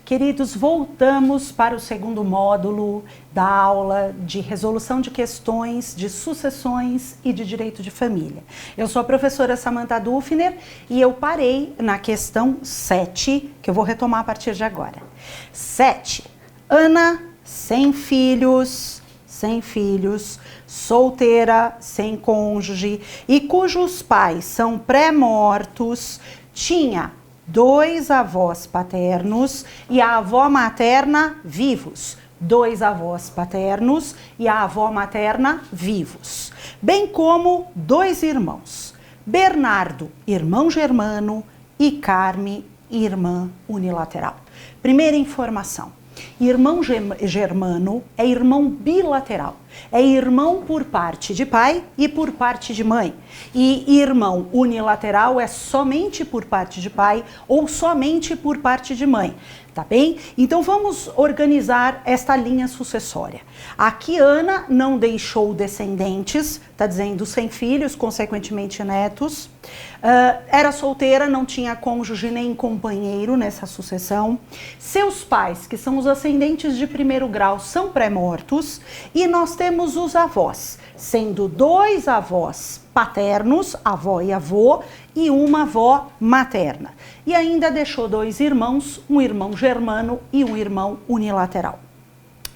Queridos, voltamos para o segundo módulo da aula de resolução de questões de sucessões e de direito de família. Eu sou a professora Samantha Dufner e eu parei na questão 7, que eu vou retomar a partir de agora. 7. Ana, sem filhos, solteira, sem cônjuge e cujos pais são pré-mortos, tinha 2 avós paternos e a avó materna vivos. 2 avós paternos e a avó materna vivos. Bem como 2 irmãos. Bernardo, irmão germano, e Carme, irmã unilateral. Primeira informação. Irmão germano é irmão bilateral. É irmão por parte de pai e por parte de mãe. E irmão unilateral é somente por parte de pai ou somente por parte de mãe. Tá bem? Então vamos organizar esta linha sucessória. Aqui Ana não deixou descendentes, tá dizendo sem filhos, consequentemente netos. Era solteira, não tinha cônjuge nem companheiro nessa sucessão. Seus pais, que são os ascendentes de primeiro grau, são pré-mortos. E nós temos os avós, sendo 2 avós paternos, avó e avô, e uma avó materna. E ainda deixou 2 irmãos, um irmão germano e um irmão unilateral.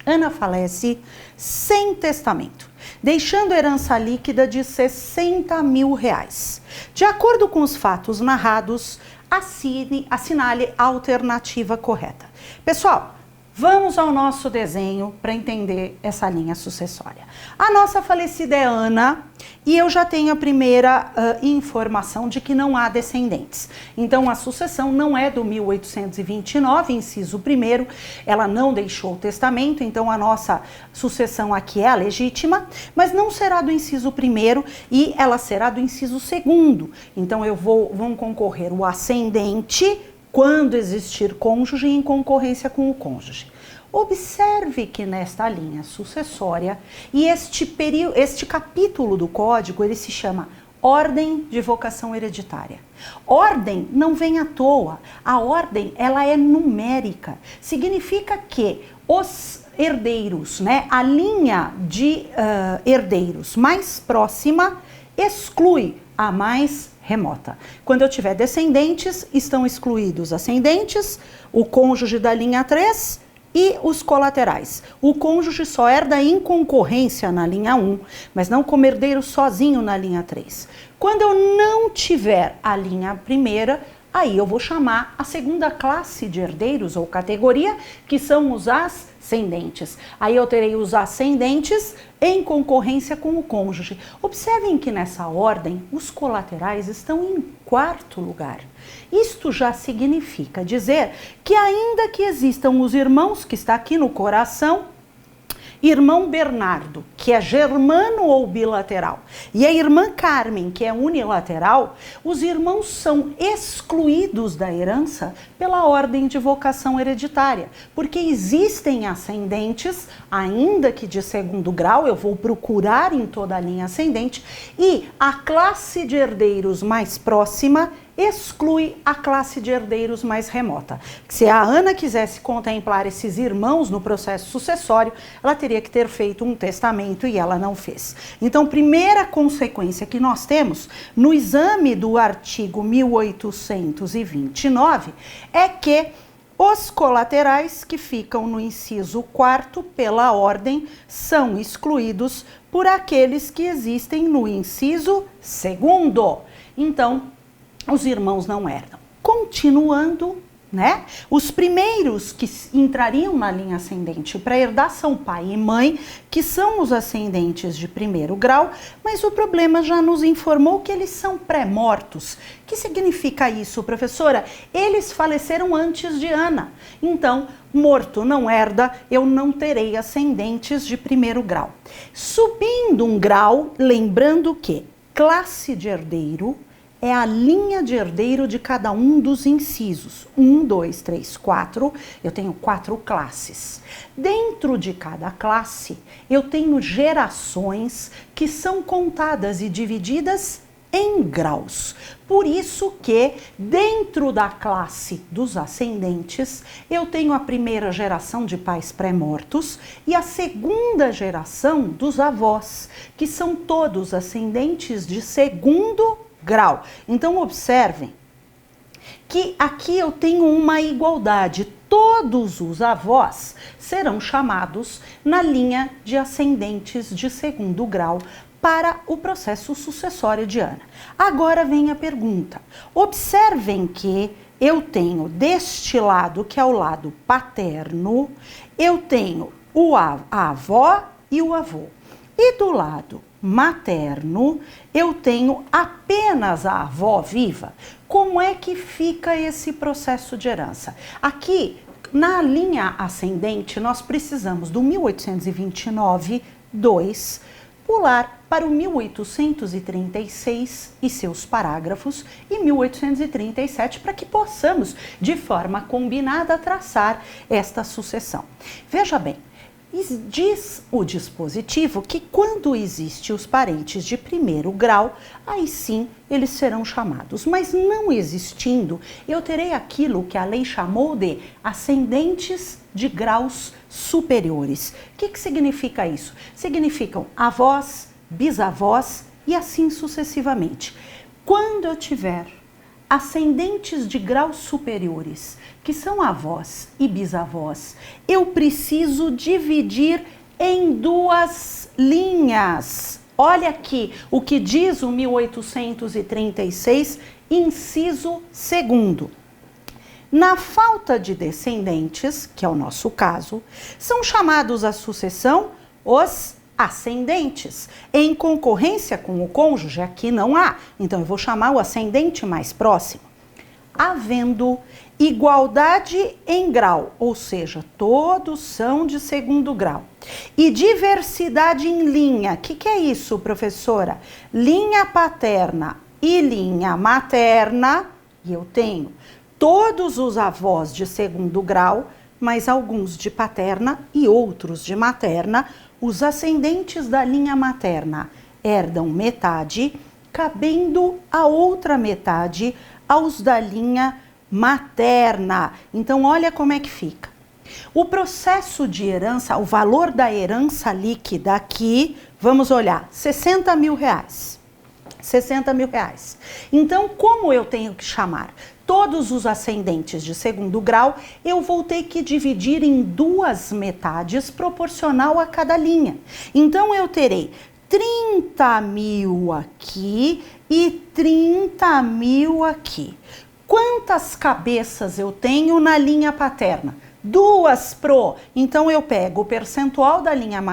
Ana falece sem testamento, deixando herança líquida de R$60 mil. De acordo com os fatos narrados, assinale a alternativa correta. Pessoal, vamos ao nosso desenho para entender essa linha sucessória. A nossa falecida é Ana e eu já tenho a primeira informação de que não há descendentes. Então a sucessão não é do 1829, inciso 1º, ela não deixou o testamento, então a nossa sucessão aqui é a legítima, mas não será do inciso 1º e ela será do inciso 2º. Então vão concorrer o ascendente quando existir cônjuge em concorrência com o cônjuge. Observe que nesta linha sucessória, e este capítulo do código, ele se chama Ordem de Vocação Hereditária. Ordem não vem à toa, a ordem ela é numérica, significa que os herdeiros, né, a linha de herdeiros mais próxima exclui a mais remota. Quando eu tiver descendentes, estão excluídos ascendentes, o cônjuge da linha 3 e os colaterais. O cônjuge só herda em concorrência na linha 1, mas não como herdeiro sozinho na linha 3. Quando eu não tiver a linha primeira, aí eu vou chamar a segunda classe de herdeiros ou categoria, que são os ascendentes. Aí eu terei os ascendentes em concorrência com o cônjuge. Observem que nessa ordem, os colaterais estão em 4º lugar. Isto já significa dizer que ainda que existam os irmãos, que está aqui no coração, irmão Bernardo, que é germano ou bilateral, e a irmã Carmen, que é unilateral, os irmãos são excluídos da herança pela ordem de vocação hereditária, porque existem ascendentes, ainda que de 2º grau, eu vou procurar em toda a linha ascendente, e a classe de herdeiros mais próxima exclui a classe de herdeiros mais remota. Se a Ana quisesse contemplar esses irmãos no processo sucessório, ela teria que ter feito um testamento e ela não fez. Então, primeira consequência que nós temos no exame do artigo 1829 é que os colaterais que ficam no inciso 4º pela ordem são excluídos por aqueles que existem no inciso 2º. Então, os irmãos não herdam. Continuando, né? Os primeiros que entrariam na linha ascendente para herdar são pai e mãe, que são os ascendentes de 1º grau, mas o problema já nos informou que eles são pré-mortos. O que significa isso, professora? Eles faleceram antes de Ana. Então, morto não herda, eu não terei ascendentes de 1º grau. Subindo um grau, lembrando que classe de herdeiro é a linha de herdeiro de cada um dos incisos. 1, 2, 3, 4, eu tenho 4 classes. Dentro de cada classe, eu tenho gerações que são contadas e divididas em graus. Por isso que dentro da classe dos ascendentes, eu tenho a primeira geração de pais pré-mortos e a segunda geração dos avós, que são todos ascendentes de segundo grau. Então observem que aqui eu tenho uma igualdade. Todos os avós serão chamados na linha de ascendentes de segundo grau para o processo sucessório de Ana. Agora vem a pergunta. Observem que eu tenho deste lado, que é o lado paterno, eu tenho a avó e o avô. E do lado materno, eu tenho apenas a avó viva. Como é que fica esse processo de herança? Aqui, na linha ascendente, nós precisamos do 1829, 2, pular para o 1836 e seus parágrafos e 1837 para que possamos, de forma combinada, traçar esta sucessão. Veja bem, diz o dispositivo que quando existem os parentes de primeiro grau, aí sim eles serão chamados. Mas não existindo, eu terei aquilo que a lei chamou de ascendentes de graus superiores. O que significa isso? Significam avós, bisavós e assim sucessivamente. Quando eu tiver ascendentes de graus superiores, que são avós e bisavós, eu preciso dividir em duas linhas. Olha aqui o que diz o 1836, inciso 2º. Na falta de descendentes, que é o nosso caso, são chamados à sucessão os ascendentes. Em concorrência com o cônjuge, aqui não há. Então, eu vou chamar o ascendente mais próximo. Havendo igualdade em grau, ou seja, todos são de segundo grau. E diversidade em linha. O que é isso, professora? Linha paterna e linha materna. E eu tenho todos os avós de segundo grau, mas alguns de paterna e outros de materna. Os ascendentes da linha materna herdam metade, cabendo a outra metade aos da linha materna. Então, olha como é que fica. O processo de herança, o valor da herança líquida aqui, vamos olhar, 60 mil reais. 60 mil reais. Então, como eu tenho que chamar todos os ascendentes de segundo grau, eu vou ter que dividir em duas metades proporcional a cada linha. Então, eu terei 30 mil aqui e 30 mil aqui. Quantas cabeças eu tenho na linha paterna? 2 pro. Então, eu pego o percentual da linha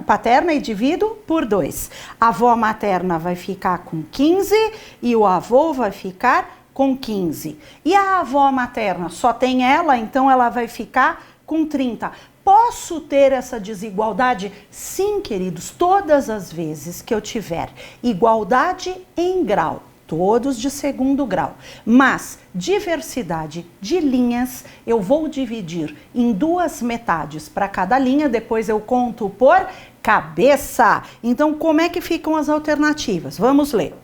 paterna e divido por 2. A avó materna vai ficar com 15 e o avô vai ficar com 15. E a avó materna só tem ela, então ela vai ficar com 30. Posso ter essa desigualdade? Sim, queridos, todas as vezes que eu tiver igualdade em grau, todos de segundo grau, mas diversidade de linhas, eu vou dividir em duas metades para cada linha, depois eu conto por cabeça. Então, como é que ficam as alternativas? Vamos ler.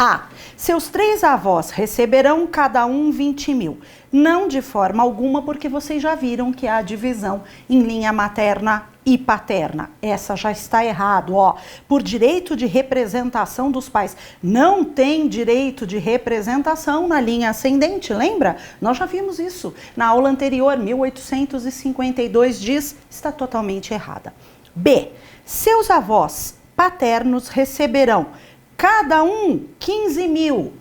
A. Seus 3 avós receberão cada um 20 mil. Não de forma alguma, porque vocês já viram que há divisão em linha materna e paterna. Essa já está errado, ó. Por direito de representação dos pais. Não tem direito de representação na linha ascendente, lembra? Nós já vimos isso. Na aula anterior, 1852 diz, está totalmente errada. B. Seus avós paternos receberão cada um 15 mil.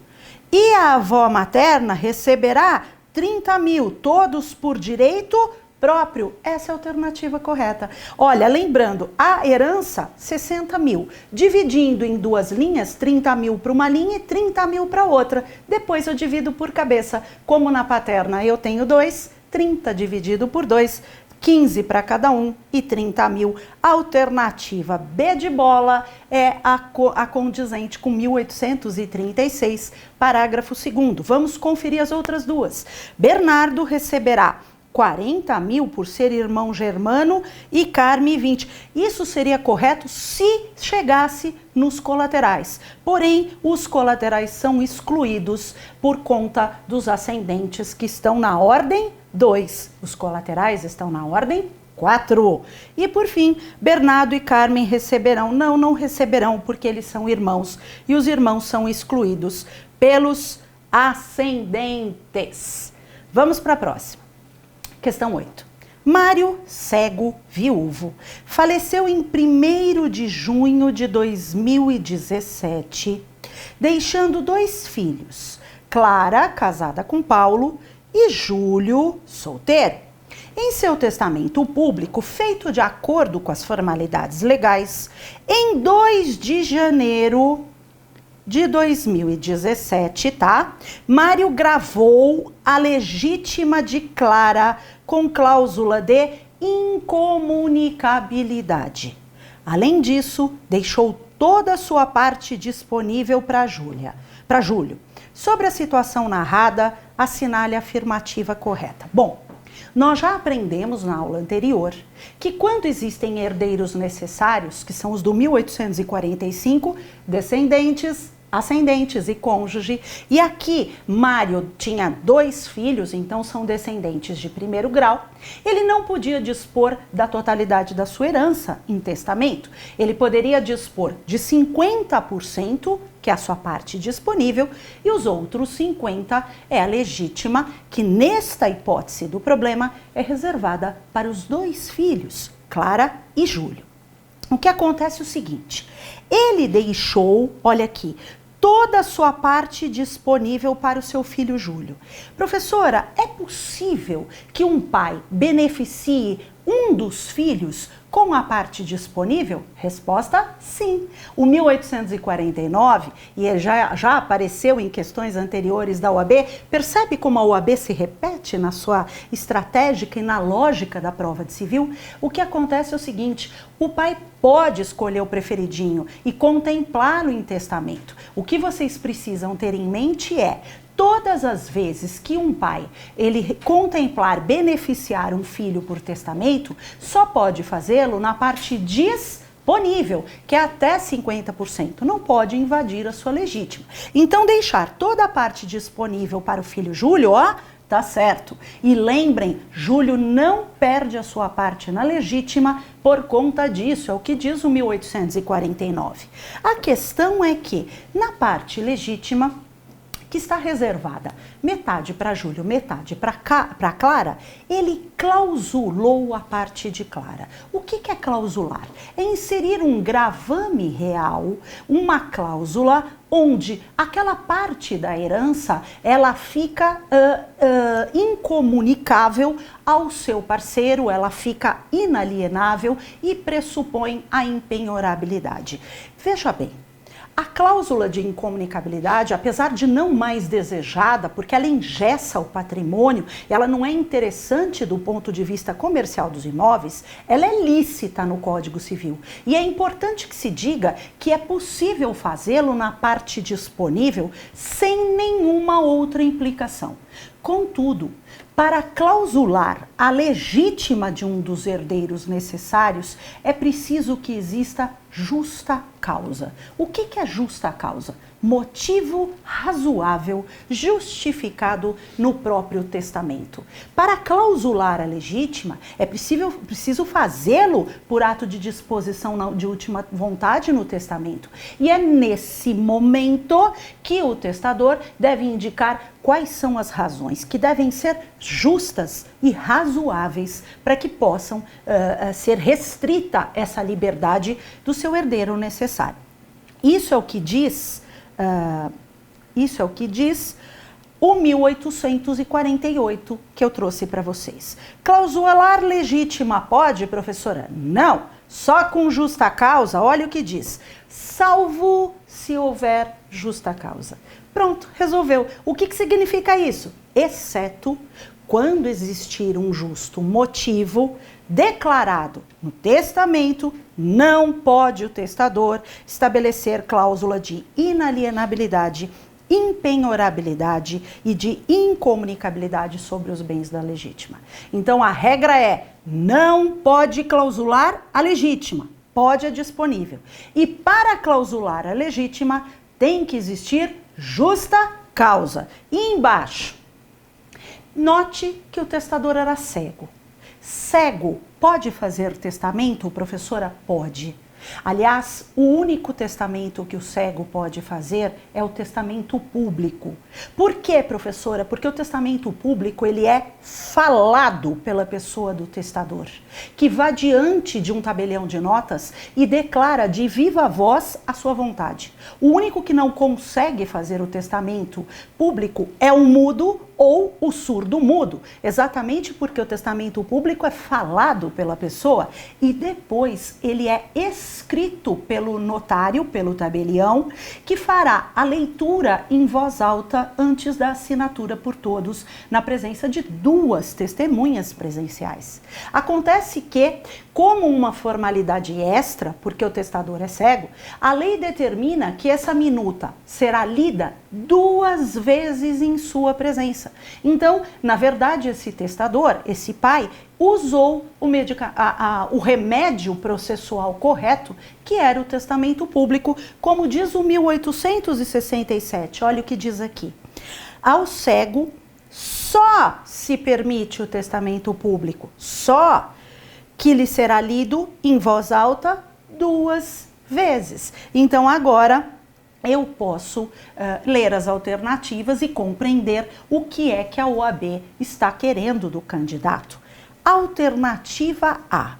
E a avó materna receberá 30 mil, todos por direito próprio. Essa é a alternativa correta. Olha, lembrando, a herança, 60 mil. Dividindo em duas linhas, 30 mil para uma linha e 30 mil para outra. Depois eu divido por cabeça. Como na paterna eu tenho 2, 30 dividido por 2, 15 para cada um e 30 mil. Alternativa B de bola é a condizente com 1836, parágrafo 2º. Vamos conferir as outras duas. Bernardo receberá 40 mil por ser irmão Germano e Carme 20. Isso seria correto se chegasse nos colaterais. Porém, os colaterais são excluídos por conta dos ascendentes que estão na ordem 2. Os colaterais estão na ordem 4. E por fim, Bernardo e Carmen receberão. Não receberão porque eles são irmãos. E os irmãos são excluídos pelos ascendentes. Vamos para a próxima. Questão 8. Mário, cego, viúvo, faleceu em 1º de junho de 2017, deixando 2 filhos, Clara, casada com Paulo, e Júlio, solteiro. Em seu testamento público, feito de acordo com as formalidades legais, em 2 de janeiro de 2017, tá? Mário gravou a legítima de Clara com cláusula de incomunicabilidade. Além disso, deixou toda a sua parte disponível para Júlio. Sobre a situação narrada, assinale a afirmativa correta. Bom, nós já aprendemos na aula anterior que quando existem herdeiros necessários, que são os do 1845, descendentes, ascendentes e cônjuge, e aqui Mário tinha 2 filhos, então são descendentes de 1º grau, ele não podia dispor da totalidade da sua herança em testamento. Ele poderia dispor de 50%, que é a sua parte disponível, e os outros 50% é a legítima, que nesta hipótese do problema é reservada para os 2 filhos, Clara e Júlio. O que acontece é o seguinte, ele deixou, olha aqui, toda a sua parte disponível para o seu filho Júlio. Professora, é possível que um pai beneficie um dos filhos com a parte disponível? Resposta, sim. O 1849, e ele já apareceu em questões anteriores da OAB, percebe como a OAB se repete na sua estratégica e na lógica da prova de civil? O que acontece é o seguinte, o pai pode escolher o preferidinho e contemplá-lo em testamento. O que vocês precisam ter em mente é, todas as vezes que um pai, ele contemplar, beneficiar um filho por testamento, só pode fazê-lo na parte disponível, que é até 50%. Não pode invadir a sua legítima. Então, deixar toda a parte disponível para o filho Júlio, ó, tá certo. E lembrem, Júlio não perde a sua parte na legítima por conta disso, é o que diz o 1849. A questão é que, na parte legítima, que está reservada metade para Júlio, metade para Clara, ele clausulou a parte de Clara. O que é clausular? É inserir um gravame real, uma cláusula onde aquela parte da herança ela fica incomunicável ao seu parceiro, ela fica inalienável e pressupõe a impenhorabilidade. Veja bem, a cláusula de incomunicabilidade, apesar de não mais desejada, porque ela engessa o patrimônio, ela não é interessante do ponto de vista comercial dos imóveis, ela é lícita no Código Civil. E é importante que se diga que é possível fazê-lo na parte disponível sem nenhuma outra implicação. Contudo, para clausular a legítima de um dos herdeiros necessários, é preciso que exista justa causa. O que é justa causa? Motivo razoável, justificado no próprio testamento. Para clausular a legítima, é preciso fazê-lo por ato de disposição de última vontade no testamento. E é nesse momento que o testador deve indicar quais são as razões que devem ser justas e razoáveis para que possam ser restrita essa liberdade do seu herdeiro necessário. Isso é o que diz o 1848 que eu trouxe para vocês. Clausular legítima pode, professora? Não, só com justa causa. Olha o que diz, salvo se houver justa causa. Pronto, resolveu. O que significa isso? Exceto quando existir um justo motivo declarado no testamento, não pode o testador estabelecer cláusula de inalienabilidade impenhorabilidade e de incomunicabilidade sobre os bens da legítima. Então a regra é: não pode clausular a legítima, pode a disponível. E para clausular a legítima tem que existir justa causa. E embaixo, note que o testador era cego. Cego pode fazer testamento, professora? Pode. Aliás, o único testamento que o cego pode fazer é o testamento público. Por quê, professora? Porque o testamento público, ele é falado pela pessoa do testador, que vai diante de um tabelião de notas e declara de viva voz a sua vontade. O único que não consegue fazer o testamento público é o mudo ou o surdo-mudo, exatamente porque o testamento público é falado pela pessoa e depois ele é escrito pelo notário, pelo tabelião, que fará a leitura em voz alta antes da assinatura por todos, na presença de duas testemunhas presenciais. Acontece que, como uma formalidade extra, porque o testador é cego, a lei determina que essa minuta será lida 2 vezes em sua presença. Então, na verdade, esse testador, esse pai, usou o remédio processual correto, que era o testamento público, como diz o 1867. Olha o que diz aqui. Ao cego só se permite o testamento público, só que lhe será lido em voz alta 2 vezes. Então, agora eu posso ler as alternativas e compreender o que é que a OAB está querendo do candidato. Alternativa A.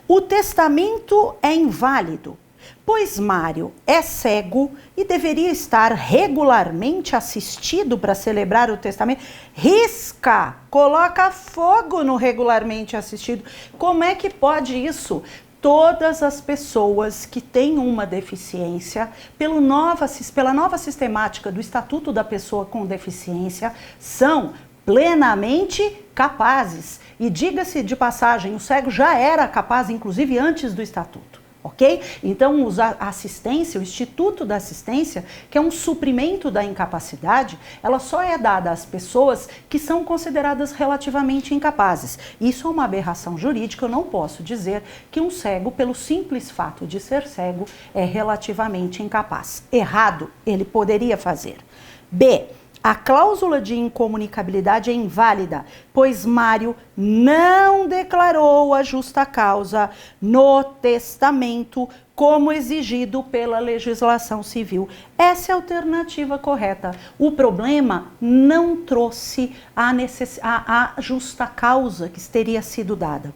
O testamento é inválido, pois Mário é cego e deveria estar regularmente assistido para celebrar o testamento. Risca, coloca fogo no regularmente assistido. Como é que pode isso? Todas as pessoas que têm uma deficiência, pela nova sistemática do Estatuto da Pessoa com Deficiência, são plenamente capazes. E diga-se de passagem, o cego já era capaz, inclusive antes do Estatuto. Ok? Então, a assistência, o Instituto da Assistência, que é um suprimento da incapacidade, ela só é dada às pessoas que são consideradas relativamente incapazes. Isso é uma aberração jurídica, eu não posso dizer que um cego, pelo simples fato de ser cego, é relativamente incapaz. Errado, ele poderia fazer. B. A cláusula de incomunicabilidade é inválida, pois Mário não declarou a justa causa no testamento como exigido pela legislação civil. Essa é a alternativa correta. O problema não trouxe a justa causa que teria sido dada.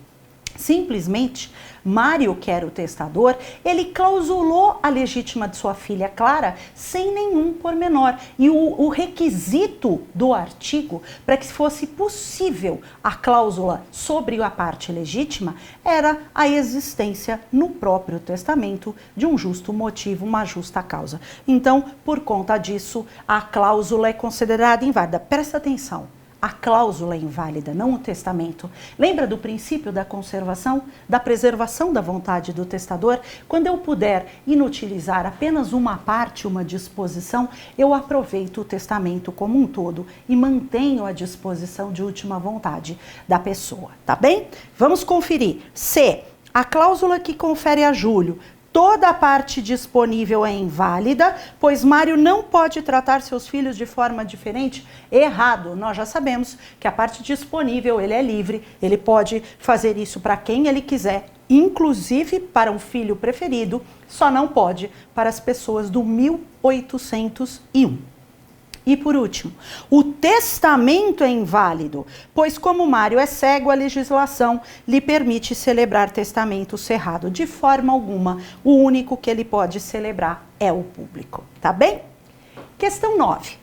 Simplesmente, Mário, que era o testador, ele clausulou a legítima de sua filha Clara sem nenhum pormenor. E o requisito do artigo para que fosse possível a cláusula sobre a parte legítima era a existência no próprio testamento de um justo motivo, uma justa causa. Então, por conta disso, a cláusula é considerada inválida. Presta atenção. A cláusula é inválida, não o testamento. Lembra do princípio da conservação, da preservação da vontade do testador? Quando eu puder inutilizar apenas uma parte, uma disposição, eu aproveito o testamento como um todo e mantenho a disposição de última vontade da pessoa, tá bem? Vamos conferir. C. A cláusula que confere a Júlio toda a parte disponível é inválida, pois Mário não pode tratar seus filhos de forma diferente. Errado, nós já sabemos que a parte disponível, ele é livre, ele pode fazer isso para quem ele quiser, inclusive para um filho preferido, só não pode para as pessoas do 1801. E por último, o testamento é inválido, pois como Mário é cego, a legislação lhe permite celebrar testamento cerrado. De forma alguma, o único que ele pode celebrar é o público, tá bem? Questão 9.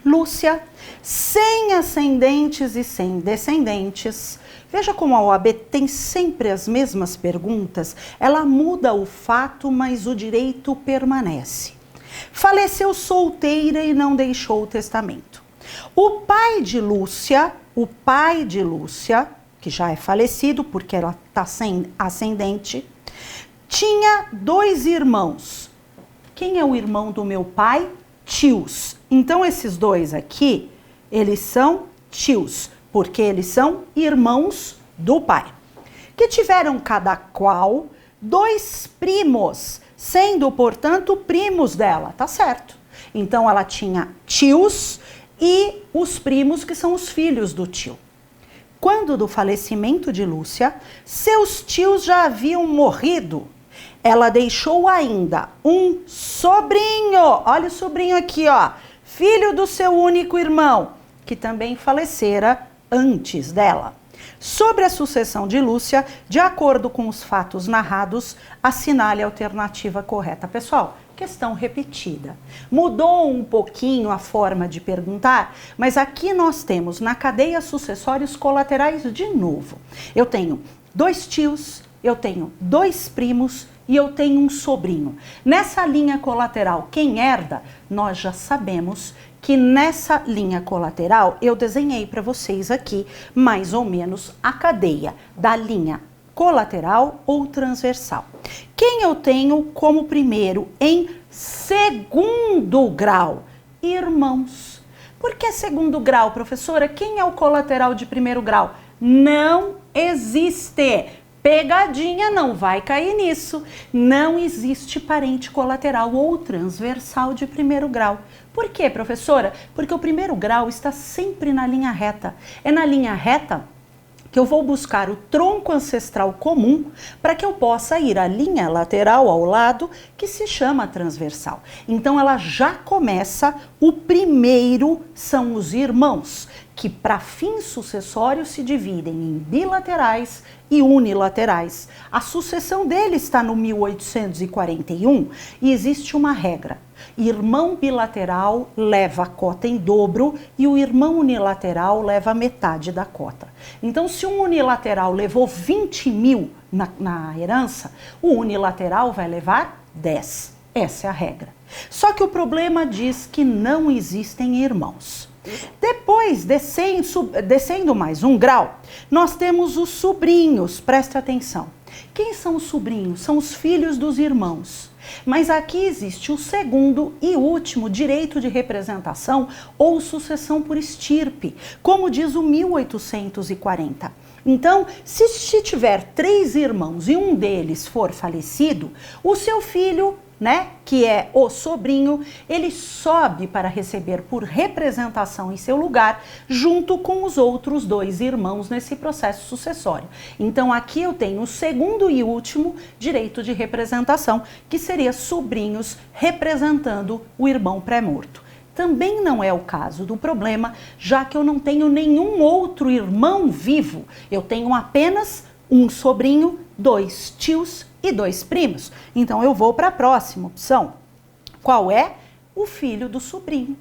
Lúcia, sem ascendentes e sem descendentes. Veja como a OAB tem sempre as mesmas perguntas, ela muda o fato, mas o direito permanece. Faleceu solteira e não deixou o testamento. O pai de Lúcia, que já é falecido porque ela está sem ascendente, tinha 2 irmãos. Quem é o irmão do meu pai? tios. Então, esses dois aqui, eles são tios, porque eles são irmãos do pai, que tiveram cada qual 2 primos, sendo, portanto, primos dela, tá certo? Então, ela tinha tios e os primos, que são os filhos do tio. Quando do falecimento de Lúcia, seus tios já haviam morrido. Ela deixou ainda um sobrinho, olha o sobrinho aqui, ó, filho do seu único irmão, que também falecera antes dela. Sobre a sucessão de Lúcia, de acordo com os fatos narrados, assinale a alternativa correta. Pessoal, questão repetida. Mudou um pouquinho a forma de perguntar, mas aqui nós temos na cadeia sucessórios colaterais de novo. Eu tenho 2 tios, eu tenho 2 primos e eu tenho um sobrinho. Nessa linha colateral, quem herda, nós já sabemos que nessa linha colateral eu desenhei para vocês aqui mais ou menos a cadeia da linha colateral ou transversal. Quem eu tenho como primeiro em segundo grau? Irmãos. Por que segundo grau, professora? Quem é o colateral de primeiro grau? Não existe. Pegadinha, não vai cair nisso. Não existe parente colateral ou transversal de primeiro grau. Por quê, professora? Porque o primeiro grau está sempre na linha reta. É na linha reta que eu vou buscar o tronco ancestral comum para que eu possa ir à linha lateral ao lado, que se chama transversal. Então ela já começa, o primeiro são os irmãos, que para fins sucessórios se dividem em bilaterais e unilaterais. A sucessão deles está no 1841 e existe uma regra. Irmão bilateral leva a cota em dobro e o irmão unilateral leva metade da cota. Então, se um unilateral levou 20 mil na herança, o unilateral vai levar 10. Essa é a regra. Só que o problema diz que não existem irmãos. Depois, descendo mais um grau, nós temos os sobrinhos, preste atenção. Quem são os sobrinhos? São os filhos dos irmãos. Mas aqui existe o segundo e último direito de representação ou sucessão por estirpe, como diz o 1840. Então, se tiver 3 irmãos e um deles for falecido, o seu filho, que é o sobrinho, ele sobe para receber por representação em seu lugar, junto com os outros 2 irmãos nesse processo sucessório. Então aqui eu tenho o segundo e último direito de representação, que seria sobrinhos representando o irmão pré-morto. Também não é o caso do problema, já que eu não tenho nenhum outro irmão vivo. Eu tenho apenas um sobrinho, 2 tios e 2 primos. Então eu vou para a próxima opção. Qual é? O filho do sobrinho,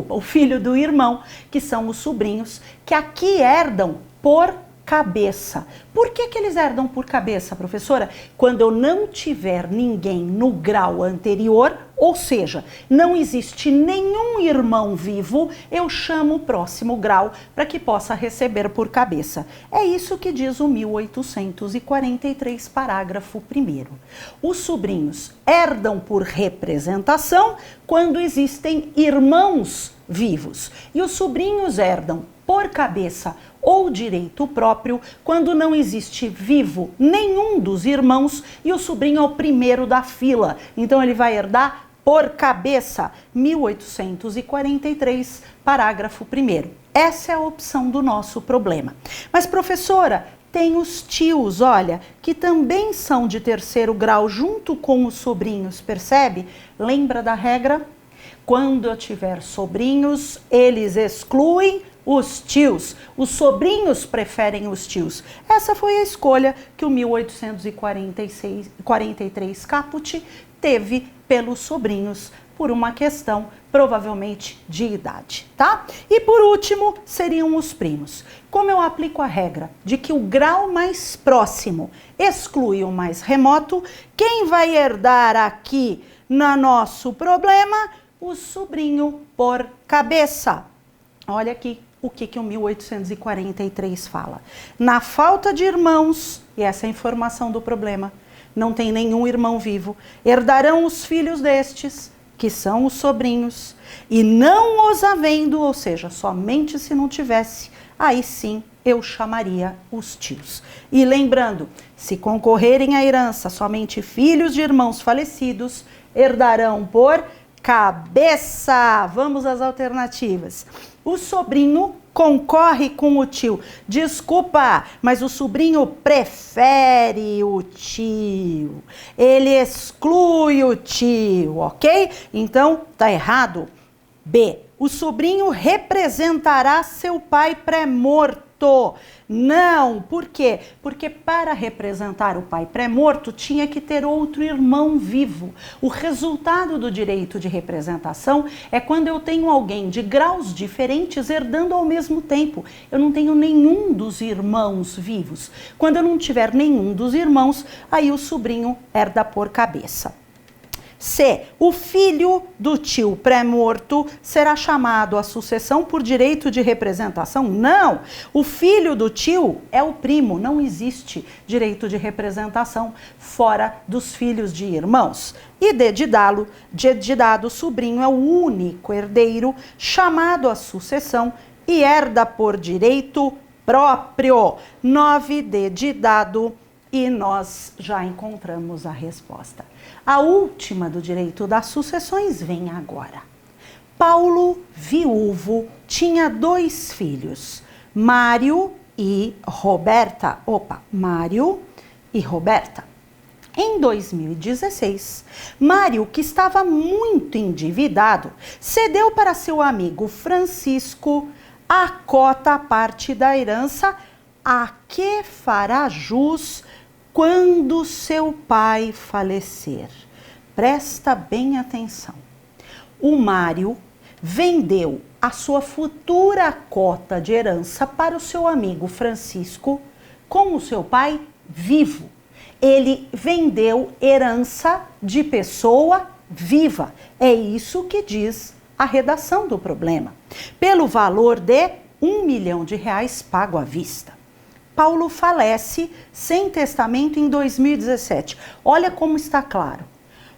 o filho do irmão, que são os sobrinhos, que aqui herdam por cabeça. Por que eles herdam por cabeça, professora? Quando eu não tiver ninguém no grau anterior, ou seja, não existe nenhum irmão vivo, eu chamo o próximo grau para que possa receber por cabeça. É isso que diz o 1843, parágrafo 1º. Os sobrinhos herdam por representação quando existem irmãos vivos. E os sobrinhos herdam por cabeça ou direito próprio quando não existe vivo nenhum dos irmãos e o sobrinho é o primeiro da fila. Então ele vai herdar por cabeça, 1843, parágrafo 1º. Essa é a opção do nosso problema. Mas, professora, tem os tios, olha, que também são de terceiro grau junto com os sobrinhos, percebe? Lembra da regra? Quando eu tiver sobrinhos, eles excluem os tios. Os sobrinhos preferem os tios. Essa foi a escolha que o 1843 Caput teve pelos sobrinhos por uma questão provavelmente de idade, tá? E por último, seriam os primos. Como eu aplico a regra de que o grau mais próximo exclui o mais remoto, quem vai herdar aqui no nosso problema? O sobrinho por cabeça. Olha aqui o que o 1843 fala. Na falta de irmãos, e essa é a informação do problema, não tem nenhum irmão vivo, herdarão os filhos destes, que são os sobrinhos, e não os havendo, ou seja, somente se não tivesse, aí sim eu chamaria os tios. E lembrando, se concorrerem à herança somente filhos de irmãos falecidos, herdarão por cabeça. Vamos às alternativas. O sobrinho concorre com o tio. Desculpa, mas o sobrinho prefere o tio. Ele exclui o tio, ok? Então, tá errado. B. O sobrinho representará seu pai pré-morto. Não, por quê? Porque para representar o pai pré-morto tinha que ter outro irmão vivo. O resultado do direito de representação é quando eu tenho alguém de graus diferentes herdando ao mesmo tempo. Eu não tenho nenhum dos irmãos vivos. Quando eu não tiver nenhum dos irmãos, aí o sobrinho herda por cabeça. C. O filho do tio pré-morto será chamado à sucessão por direito de representação? Não! O filho do tio é o primo, não existe direito de representação fora dos filhos de irmãos. E D de dado, o sobrinho é o único herdeiro chamado à sucessão e herda por direito próprio. 9D de dado. E nós já encontramos a resposta. A última do direito das sucessões vem agora. Paulo, viúvo, tinha 2 filhos, Mário e Roberta. Mário e Roberta. Em 2016, Mário, que estava muito endividado, cedeu para seu amigo Francisco a cota parte da herança a que fará jus quando seu pai falecer. Presta bem atenção. O Mário vendeu a sua futura cota de herança para o seu amigo Francisco com o seu pai vivo. Ele vendeu herança de pessoa viva. É isso que diz a redação do problema. Pelo valor de R$1 milhão pago à vista. Paulo falece sem testamento em 2017. Olha como está claro.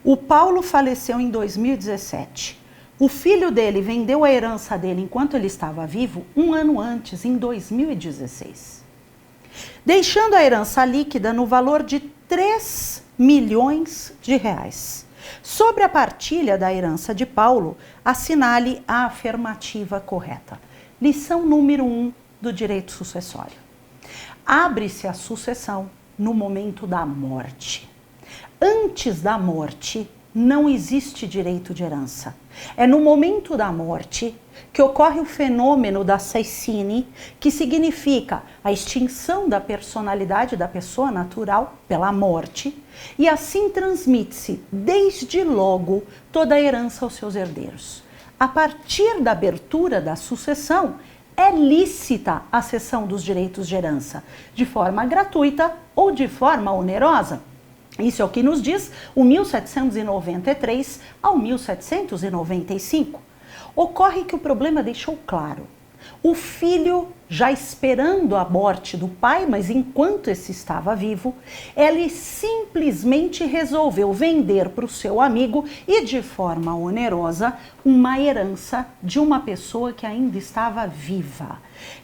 O Paulo faleceu em 2017. O filho dele vendeu a herança dele enquanto ele estava vivo 1 ano antes, em 2016. Deixando a herança líquida no valor de R$3 milhões. Sobre a partilha da herança de Paulo, assinale a afirmativa correta. Lição número 1 do direito sucessório. Abre-se a sucessão no momento da morte. Antes da morte, não existe direito de herança. É no momento da morte que ocorre o fenômeno da cecine, que significa a extinção da personalidade da pessoa natural pela morte, e assim transmite-se desde logo toda a herança aos seus herdeiros. A partir da abertura da sucessão, é lícita a cessão dos direitos de herança, de forma gratuita ou de forma onerosa. Isso é o que nos diz o 1793 ao 1795. Ocorre que o problema deixou claro. O filho, já esperando a morte do pai, mas enquanto esse estava vivo, ele simplesmente resolveu vender para o seu amigo e de forma onerosa uma herança de uma pessoa que ainda estava viva.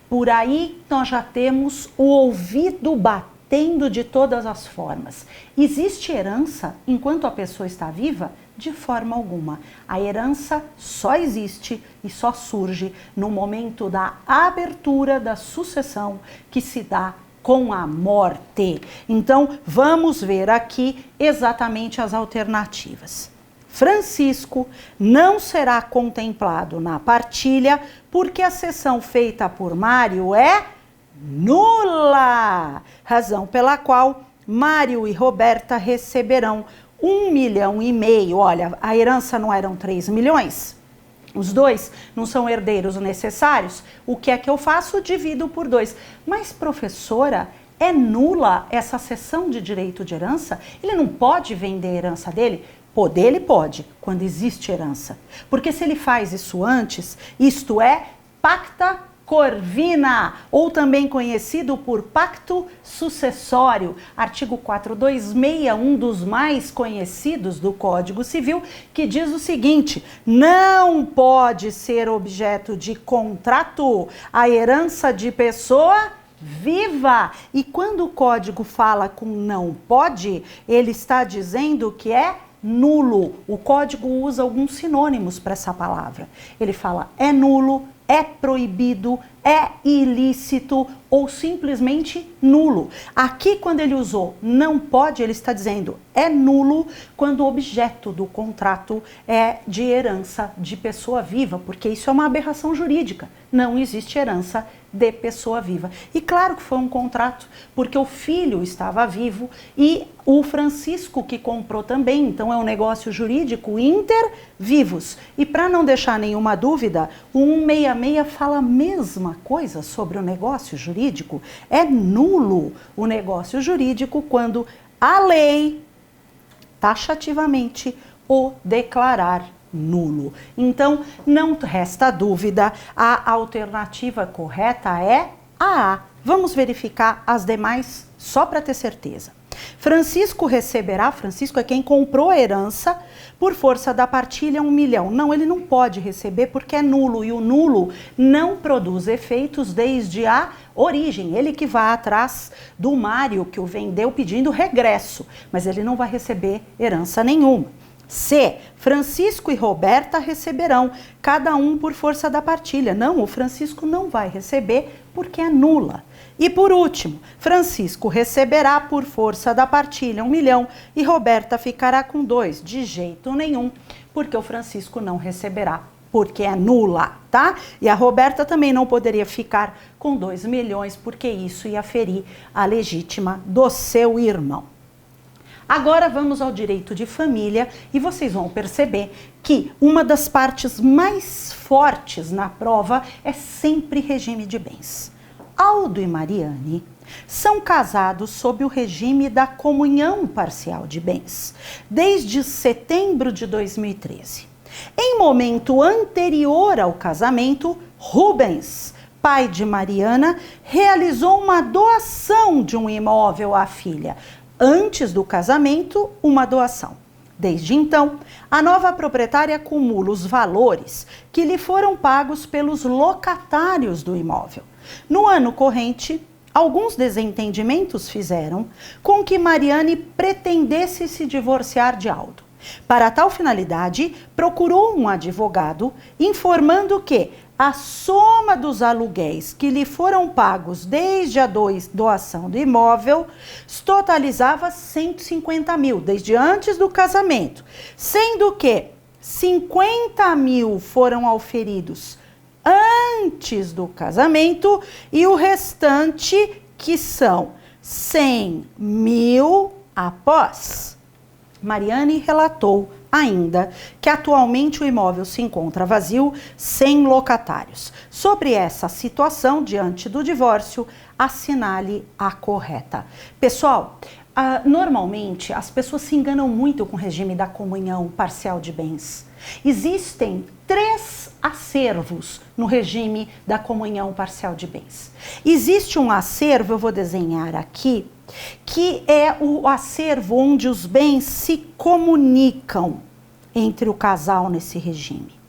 Por aí nós já temos o ouvido batendo de todas as formas. Existe herança enquanto a pessoa está viva? De forma alguma. A herança só existe e só surge no momento da abertura da sucessão, que se dá com a morte. Então, vamos ver aqui exatamente as alternativas. Francisco não será contemplado na partilha porque a cessão feita por Mário é nula, razão pela qual Mário e Roberta receberão R$1,5 milhão. Olha, a herança não eram 3 milhões? Os dois não são herdeiros necessários? O que é que eu faço? Divido por 2. Mas, professora, é nula essa cessão de direito de herança? Ele não pode vender a herança dele? Poder ele pode, quando existe herança. Porque se ele faz isso antes, isto é, pacta corvina, ou também conhecido por pacto sucessório. Artigo 426, um dos mais conhecidos do Código Civil, que diz o seguinte: não pode ser objeto de contrato a herança de pessoa viva. E quando o código fala com não pode, ele está dizendo que é nulo. O código usa alguns sinônimos para essa palavra. Ele fala é nulo, é proibido, é ilícito ou simplesmente nulo. Aqui, quando ele usou não pode, ele está dizendo é nulo quando o objeto do contrato é de herança de pessoa viva, porque isso é uma aberração jurídica. Não existe herança de pessoa viva. E claro que foi um contrato, porque o filho estava vivo e o Francisco que comprou também, então é um negócio jurídico inter vivos. E para não deixar nenhuma dúvida, o 166 fala a mesma coisa sobre o negócio jurídico. É nulo o negócio jurídico quando a lei taxativamente o declarar nulo. Então, não resta dúvida, a alternativa correta é a A. Vamos verificar as demais só para ter certeza. Francisco receberá, Francisco é quem comprou a herança, por força da partilha, 1 milhão. Não, ele não pode receber porque é nulo, e o nulo não produz efeitos desde a origem. Ele que vai atrás do Mário, que o vendeu pedindo regresso, mas ele não vai receber herança nenhuma. C. Francisco e Roberta receberão, cada um por força da partilha. Não, o Francisco não vai receber porque é nula. E por último, Francisco receberá por força da partilha 1 milhão e Roberta ficará com 2. De jeito nenhum, porque o Francisco não receberá, porque é nula, tá? E a Roberta também não poderia ficar com 2 milhões, porque isso ia ferir a legítima do seu irmão. Agora vamos ao direito de família e vocês vão perceber que uma das partes mais fortes na prova é sempre regime de bens. Aldo e Mariane são casados sob o regime da comunhão parcial de bens, desde setembro de 2013. Em momento anterior ao casamento, Rubens, pai de Mariana, realizou uma doação de um imóvel à filha. Antes do casamento, uma doação. Desde então, a nova proprietária acumula os valores que lhe foram pagos pelos locatários do imóvel. No ano corrente, alguns desentendimentos fizeram com que Mariane pretendesse se divorciar de Aldo. Para tal finalidade, procurou um advogado informando que a soma dos aluguéis que lhe foram pagos desde a doação do imóvel totalizava 150 mil, desde antes do casamento, sendo que 50 mil foram auferidos antes do casamento e o restante, que são 100 mil após. Mariane relatou ainda que atualmente o imóvel se encontra vazio, sem locatários. Sobre essa situação, diante do divórcio, assinale a correta. Pessoal, normalmente as pessoas se enganam muito com o regime da comunhão parcial de bens. Existem 3 acervos no regime da comunhão parcial de bens. Existe um acervo, eu vou desenhar aqui, que é o acervo onde os bens se comunicam entre o casal nesse regime.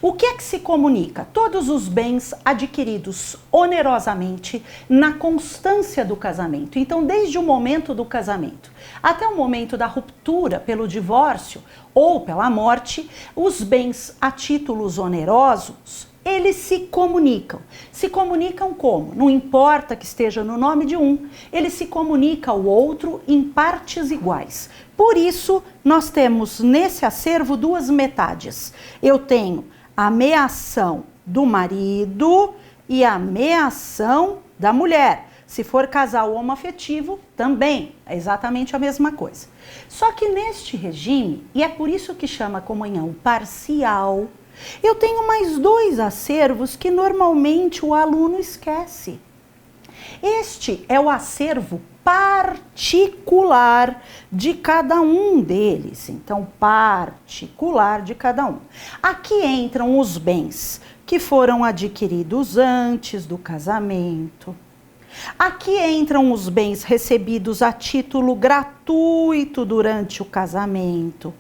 O que é que se comunica? Todos os bens adquiridos onerosamente na constância do casamento. Então, desde o momento do casamento até o momento da ruptura pelo divórcio ou pela morte, os bens a títulos onerosos, eles se comunicam. Se comunicam como? Não importa que esteja no nome de um, ele se comunica ao outro em partes iguais. Por isso, nós temos nesse acervo 2 metades. Eu tenho a meação do marido e a meação da mulher. Se for casal homoafetivo, também é exatamente a mesma coisa. Só que neste regime, e é por isso que chama comunhão parcial, eu tenho mais 2 acervos que normalmente o aluno esquece. Este é o acervo particular de cada um deles. Então, particular de cada um. Aqui entram os bens que foram adquiridos antes do casamento. Aqui entram os bens recebidos a título gratuito durante o casamento,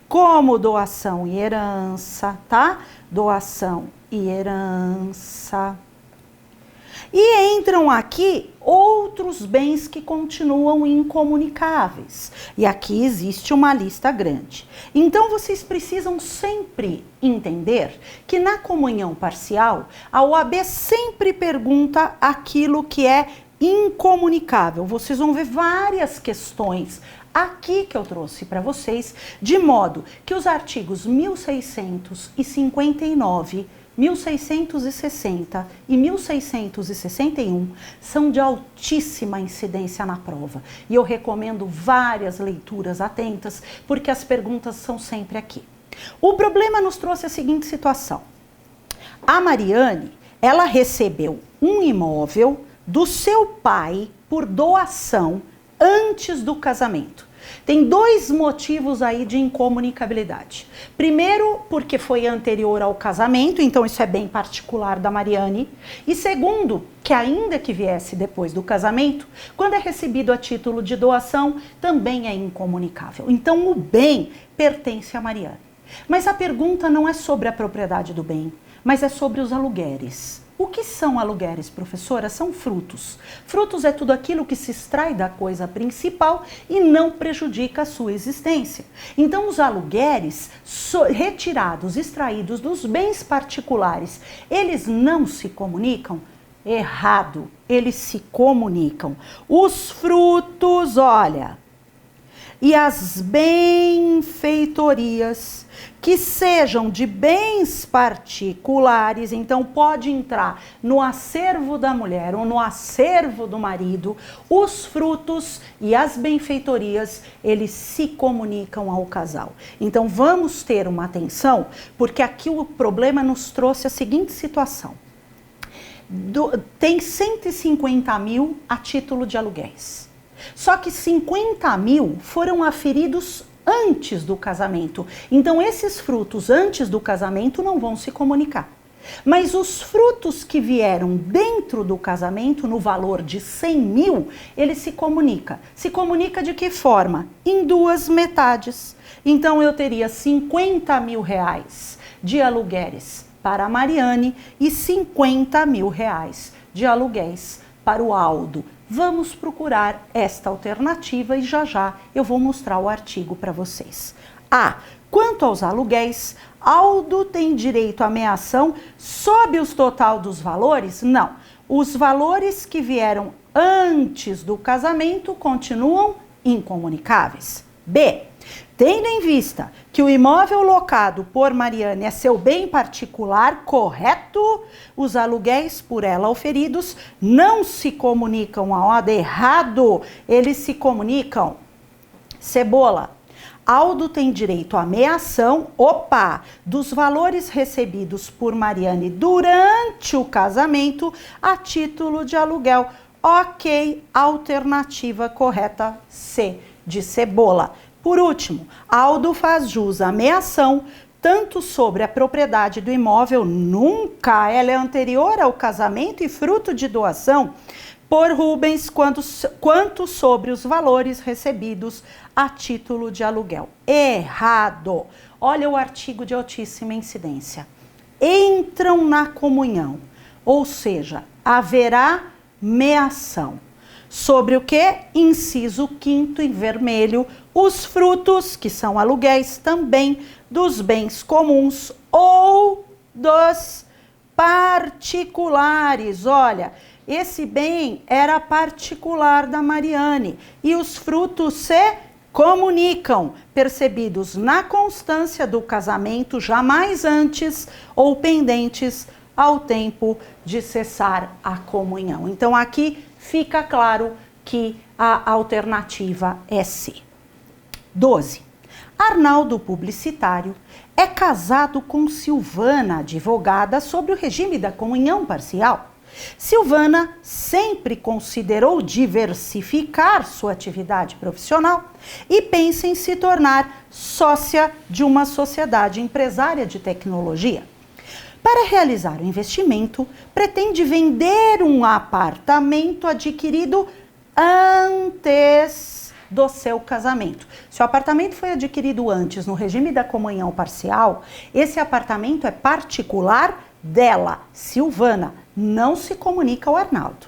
como doação e herança, tá? Doação e herança. E entram aqui outros bens que continuam incomunicáveis. E aqui existe uma lista grande. Então, vocês precisam sempre entender que na comunhão parcial, a OAB sempre pergunta aquilo que é incomunicável. Vocês vão ver várias questões aqui que eu trouxe para vocês, de modo que os artigos 1659, 1660 e 1661 são de altíssima incidência na prova. E eu recomendo várias leituras atentas, porque as perguntas são sempre aqui. O problema nos trouxe a seguinte situação. A Mariane, ela recebeu um imóvel do seu pai por doação antes do casamento. Tem dois motivos aí de incomunicabilidade. Primeiro, porque foi anterior ao casamento, então isso é bem particular da Mariane. E segundo, que ainda que viesse depois do casamento, quando é recebido a título de doação, também é incomunicável. Então o bem pertence a Mariane. Mas a pergunta não é sobre a propriedade do bem, mas é sobre os aluguéres. O que são aluguéres, professora? São frutos. Frutos é tudo aquilo que se extrai da coisa principal e não prejudica a sua existência. Então, os aluguéres retirados, extraídos dos bens particulares, eles não se comunicam? Errado, eles se comunicam. Os frutos, olha, e as benfeitorias que sejam de bens particulares, então pode entrar no acervo da mulher ou no acervo do marido, os frutos e as benfeitorias, eles se comunicam ao casal. Então vamos ter uma atenção, porque aqui o problema nos trouxe a seguinte situação. Tem 150 mil a título de aluguéis. Só que 50 mil foram aferidos antes do casamento. Então, esses frutos antes do casamento não vão se comunicar. Mas os frutos que vieram dentro do casamento, no valor de 100 mil, ele se comunica. Se comunica de que forma? Em duas metades. Então, eu teria 50 mil reais de aluguéis para a Mariane e 50 mil reais de aluguéis para o Aldo. Vamos procurar esta alternativa e já eu vou mostrar o artigo para vocês. Quanto aos aluguéis, Aldo tem direito à meação sob os total dos valores? Não. Os valores que vieram antes do casamento continuam incomunicáveis. B. Tendo em vista que o imóvel locado por Mariane é seu bem particular, correto? Os aluguéis por ela oferidos não se comunicam a OAB. Errado, eles se comunicam. Cebola. Aldo tem direito à meação, dos valores recebidos por Mariane durante o casamento a título de aluguel. Ok, alternativa correta C, de Cebola. Por último, Aldo faz jus à meação tanto sobre a propriedade do imóvel, nunca ela é anterior ao casamento e fruto de doação, por Rubens, quanto sobre os valores recebidos a título de aluguel. Errado! Olha o artigo de altíssima incidência. Entram na comunhão, ou seja, haverá meação. Sobre o que? Inciso 5º em vermelho, os frutos, que são aluguéis também, dos bens comuns ou dos particulares. Olha, esse bem era particular da Mariane e os frutos se comunicam, percebidos na constância do casamento, jamais antes ou pendentes ao tempo de cessar a comunhão. Então aqui fica claro que a alternativa é C. 12. Arnaldo, publicitário, é casado com Silvana, advogada, sobre o regime da comunhão parcial. Silvana sempre considerou diversificar sua atividade profissional e pensa em se tornar sócia de uma sociedade empresária de tecnologia. Para realizar o investimento, pretende vender um apartamento adquirido antes do seu casamento. Se o apartamento foi adquirido antes, no regime da comunhão parcial, esse apartamento é particular dela, Silvana, não se comunica ao Arnaldo.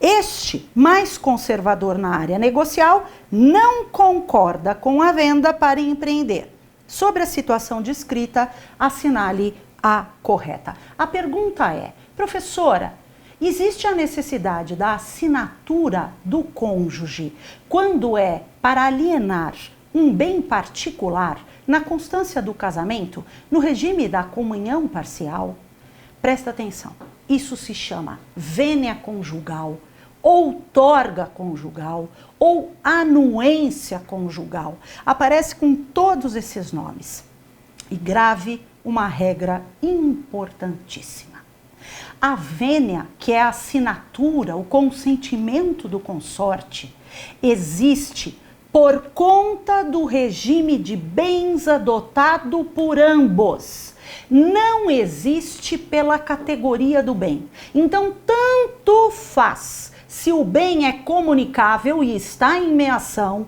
Este, mais conservador na área negocial, não concorda com a venda para empreender. Sobre a situação descrita, assinale a correta. A pergunta é, professora, existe a necessidade da assinatura do cônjuge quando é para alienar um bem particular na constância do casamento, no regime da comunhão parcial? Presta atenção, isso se chama vênia conjugal, outorga conjugal ou anuência conjugal. Aparece com todos esses nomes. E grave uma regra importantíssima. A vênia, que é a assinatura, o consentimento do consorte, existe por conta do regime de bens adotado por ambos. Não existe pela categoria do bem. Então, tanto faz se o bem é comunicável e está em meação,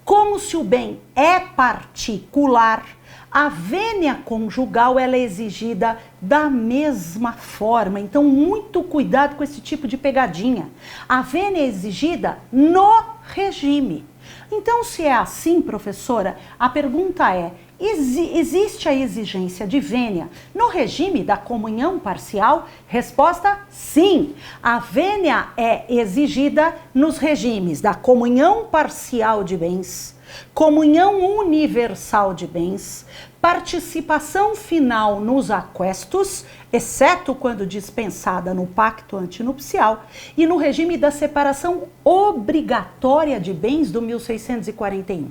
como se o bem é particular. A vênia conjugal ela é exigida da mesma forma. Então, muito cuidado com esse tipo de pegadinha. A vênia é exigida no regime. Então, se é assim, professora, a pergunta é, existe a exigência de vênia no regime da comunhão parcial? Resposta, sim. A vênia é exigida nos regimes da comunhão parcial de bens, comunhão universal de bens, participação final nos aquestos, exceto quando dispensada no pacto antinupcial, e no regime da separação obrigatória de bens do 1641.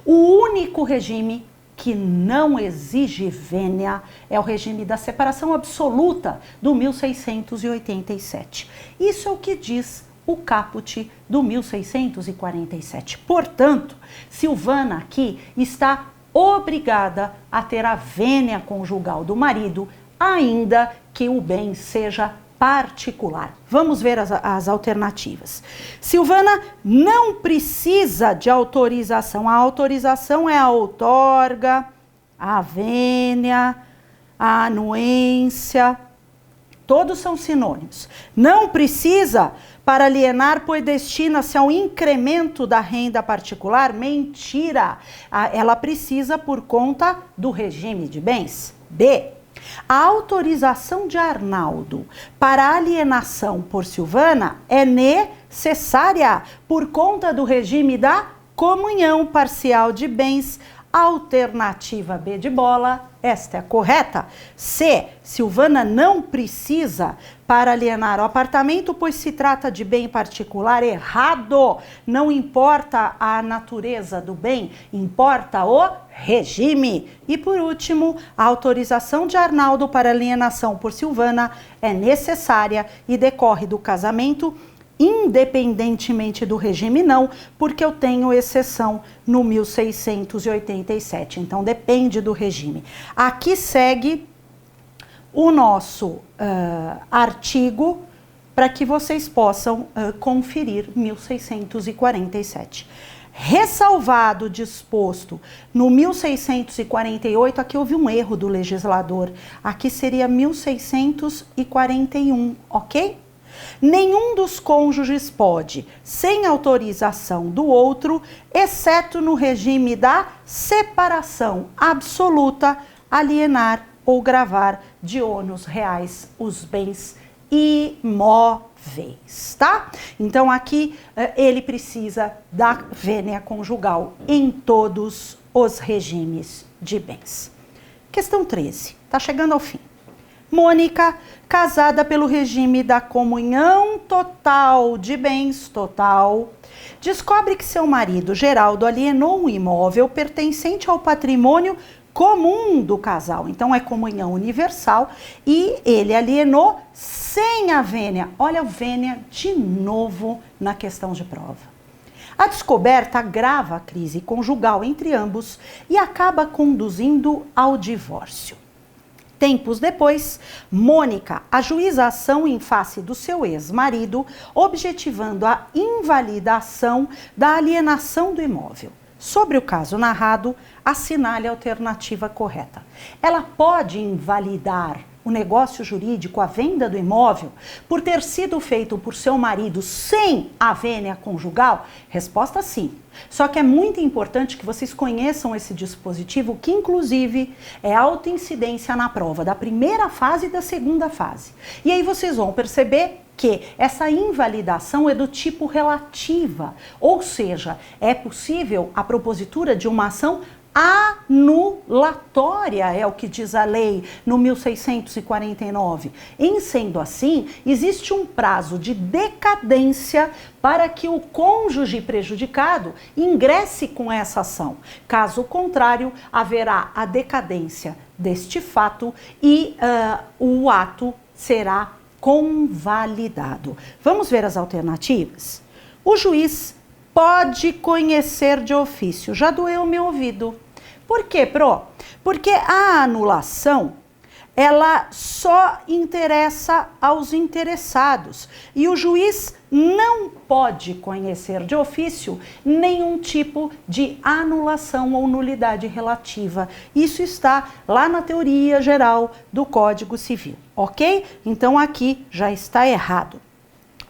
O único regime que não exige vênia é o regime da separação absoluta do 1687. Isso é o que diz o caput do 1647. Portanto, Silvana aqui está obrigada a ter a vênia conjugal do marido, ainda que o bem seja particular. Vamos ver as alternativas. Silvana não precisa de autorização. A autorização é a outorga, a vênia, a anuência. Todos são sinônimos. Não precisa para alienar, pois destina-se ao incremento da renda particular. Mentira! Ela precisa por conta do regime de bens. B. A autorização de Arnaldo para alienação por Silvana é necessária por conta do regime da comunhão parcial de bens. Alternativa B de bola, esta é a correta. C. Silvana não precisa para alienar o apartamento, pois se trata de bem particular. Errado! Não importa a natureza do bem, importa o regime. E por último, a autorização de Arnaldo para alienação por Silvana é necessária e decorre do casamento, independentemente do regime não, porque eu tenho exceção no 1687, então depende do regime. Aqui segue o nosso artigo para que vocês possam conferir 1647. Ressalvado disposto no 1648, aqui houve um erro do legislador, aqui seria 1641, ok? Nenhum dos cônjuges pode, sem autorização do outro, exceto no regime da separação absoluta, alienar ou gravar de ônus reais os bens imóveis, tá? Então aqui ele precisa da vênia conjugal em todos os regimes de bens. Questão 13, tá chegando ao fim. Mônica, casada pelo regime da comunhão total de bens, descobre que seu marido, Geraldo, alienou um imóvel pertencente ao patrimônio comum do casal. Então, é comunhão universal e ele alienou sem a vênia. Olha a vênia de novo na questão de prova. A descoberta agrava a crise conjugal entre ambos e acaba conduzindo ao divórcio. Tempos depois, Mônica ajuiza a ação em face do seu ex-marido, objetivando a invalidação da alienação do imóvel. Sobre o caso narrado, assinale a alternativa correta. Ela pode invalidar o negócio jurídico, a venda do imóvel, por ter sido feito por seu marido sem a vênia conjugal? Resposta sim. Só que é muito importante que vocês conheçam esse dispositivo, que inclusive é autoincidência na prova da primeira fase e da segunda fase. E aí vocês vão perceber que essa invalidação é do tipo relativa, ou seja, é possível a propositura de uma ação anulatória, é o que diz a lei no 1649. Em sendo assim, existe um prazo de decadência para que o cônjuge prejudicado ingresse com essa ação. Caso contrário, haverá a decadência deste fato e o ato será convalidado. Vamos ver as alternativas? O juiz pode conhecer de ofício. Já doeu meu ouvido. Por quê, Pro? Porque a anulação, ela só interessa aos interessados e o juiz não pode conhecer de ofício nenhum tipo de anulação ou nulidade relativa. Isso está lá na teoria geral do Código Civil, ok? Então aqui já está errado.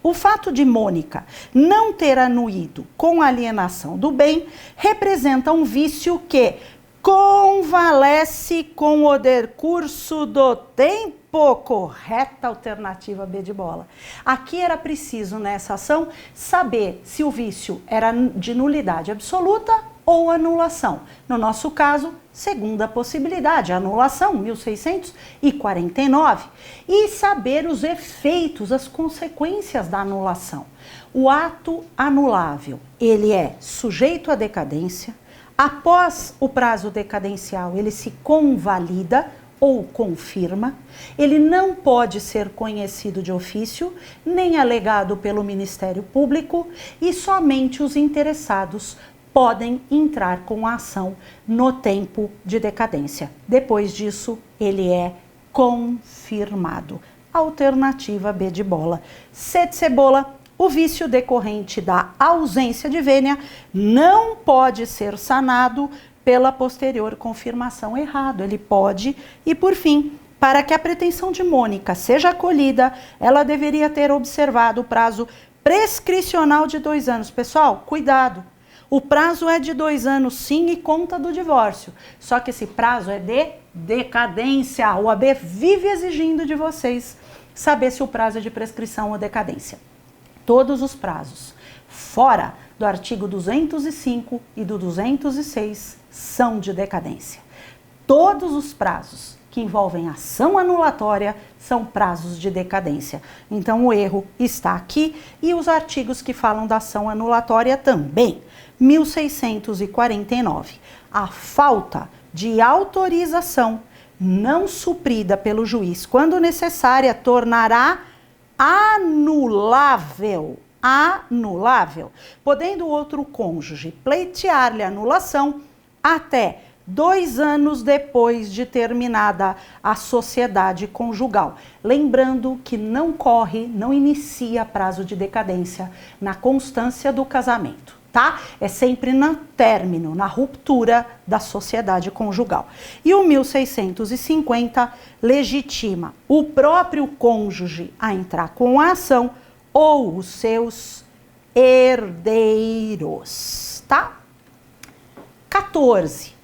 O fato de Mônica não ter anuído com a alienação do bem representa um vício que convalesce com o decurso do tempo. Correta alternativa B de bola. Aqui era preciso, nessa ação, saber se o vício era de nulidade absoluta ou anulação. No nosso caso, segunda possibilidade, anulação, 1649. E saber os efeitos, as consequências da anulação. O ato anulável, ele é sujeito à decadência. Após o prazo decadencial, ele se convalida ou confirma. Ele não pode ser conhecido de ofício, nem alegado pelo Ministério Público, e somente os interessados podem entrar com a ação no tempo de decadência. Depois disso, ele é confirmado. Alternativa B de bola. C de cebola. O vício decorrente da ausência de vênia não pode ser sanado pela posterior confirmação. Errado, ele pode. E por fim, para que a pretensão de Mônica seja acolhida, ela deveria ter observado o prazo prescricional de 2 anos. Pessoal, cuidado. O prazo é de 2 anos sim e conta do divórcio. Só que esse prazo é de decadência. A OAB vive exigindo de vocês saber se o prazo é de prescrição ou decadência. Todos os prazos, fora do artigo 205 e do 206, são de decadência. Todos os prazos que envolvem ação anulatória são prazos de decadência. Então, o erro está aqui e os artigos que falam da ação anulatória também. 1649. A falta de autorização não suprida pelo juiz quando necessária tornará anulável, podendo o outro cônjuge pleitear-lhe anulação até 2 anos depois de terminada a sociedade conjugal. Lembrando que não inicia prazo de decadência na constância do casamento, tá? É sempre no término, na ruptura da sociedade conjugal. E o 1650 legitima o próprio cônjuge a entrar com a ação ou os seus herdeiros, tá? 14.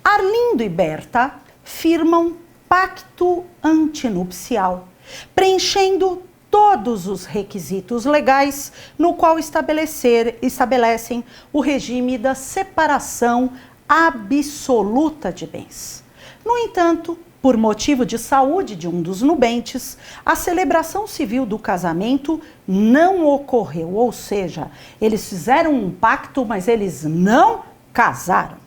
Arlindo e Berta firmam pacto antinupcial, preenchendo todos os requisitos legais no qual estabelecem o regime da separação absoluta de bens. No entanto, por motivo de saúde de um dos nubentes, a celebração civil do casamento não ocorreu, ou seja, eles fizeram um pacto, mas eles não casaram.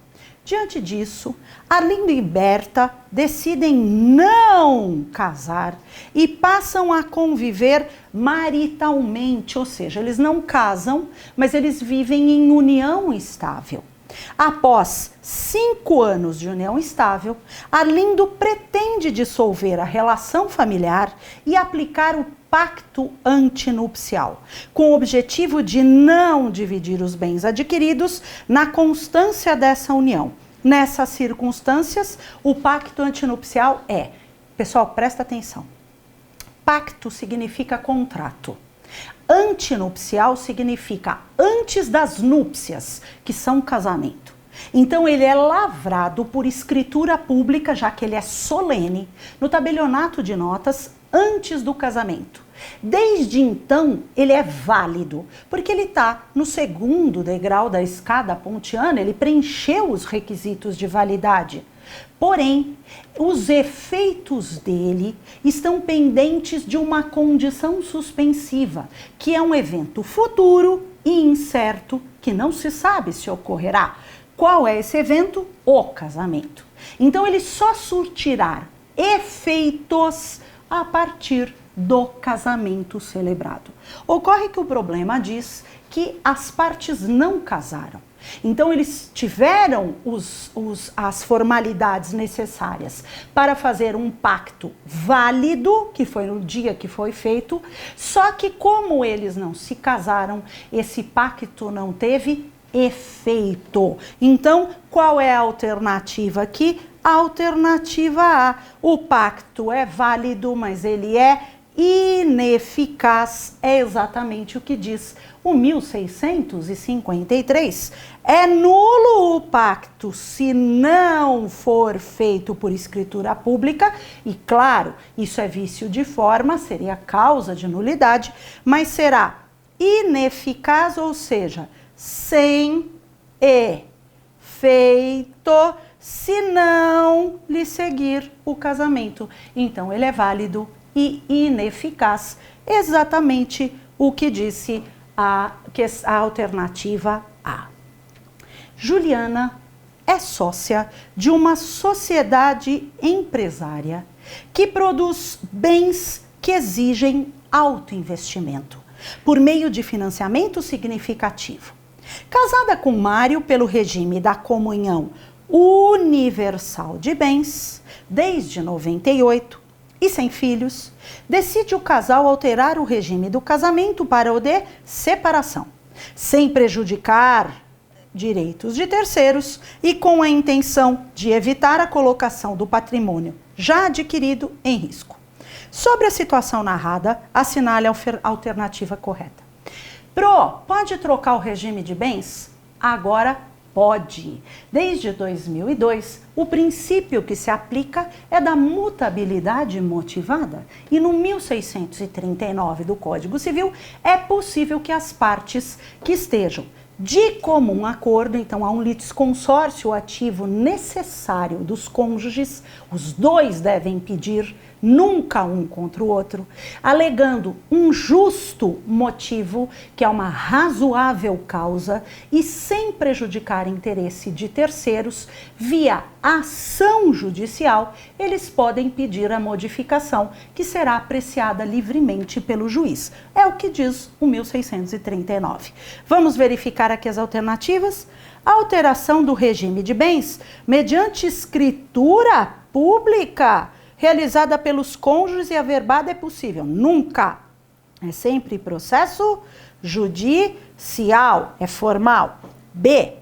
Diante disso, Arlindo e Berta decidem não casar e passam a conviver maritalmente, ou seja, eles não casam, mas eles vivem em união estável. Após 5 anos de união estável, Arlindo pretende dissolver a relação familiar e aplicar o pacto antinupcial, com o objetivo de não dividir os bens adquiridos na constância dessa união. Nessas circunstâncias, o pacto antinupcial é... Pessoal, presta atenção. Pacto significa contrato. Antinupcial significa antes das núpcias, que são casamento. Então ele é lavrado por escritura pública, já que ele é solene, no tabelionato de notas antes do casamento. Desde então ele é válido, porque ele está no segundo degrau da escada pontiana, ele preencheu os requisitos de validade. Porém, os efeitos dele estão pendentes de uma condição suspensiva, que é um evento futuro e incerto que não se sabe se ocorrerá. Qual é esse evento? O casamento. Então, ele só surtirá efeitos a partir do casamento celebrado. Ocorre que o problema diz que as partes não casaram. Então, eles tiveram as formalidades necessárias para fazer um pacto válido, que foi no dia que foi feito, só que como eles não se casaram, esse pacto não teve efeito. Então, qual é a alternativa aqui? A alternativa A. O pacto é válido, mas ele é ineficaz. É exatamente o que diz o 1653. É nulo o pacto se não for feito por escritura pública, e claro, isso é vício de forma, seria causa de nulidade, mas será ineficaz, ou seja, sem efeito, se não lhe seguir o casamento. Então ele é válido e ineficaz, exatamente o que disse a alternativa A. Juliana é sócia de uma sociedade empresária que produz bens que exigem alto investimento, por meio de financiamento significativo. Casada com Mário pelo regime da comunhão universal de bens, desde 98, e sem filhos, decide o casal alterar o regime do casamento para o de separação, sem prejudicar direitos de terceiros e com a intenção de evitar a colocação do patrimônio já adquirido em risco. Sobre a situação narrada, assinale a alternativa correta. Pro, pode trocar o regime de bens? Agora pode. Desde 2002, o princípio que se aplica é da mutabilidade motivada. E no 1639 do Código Civil, é possível que as partes que estejam de comum acordo, então há um litisconsórcio ativo necessário dos cônjuges, os dois devem pedir, nunca um contra o outro, alegando um justo motivo, que é uma razoável causa, e sem prejudicar interesse de terceiros, via ação judicial, eles podem pedir a modificação, que será apreciada livremente pelo juiz. É o que diz o 1639. Vamos verificar aqui as alternativas? A alteração do regime de bens mediante escritura pública realizada pelos cônjuges e averbada é possível? Nunca. É sempre processo judicial, é formal. B.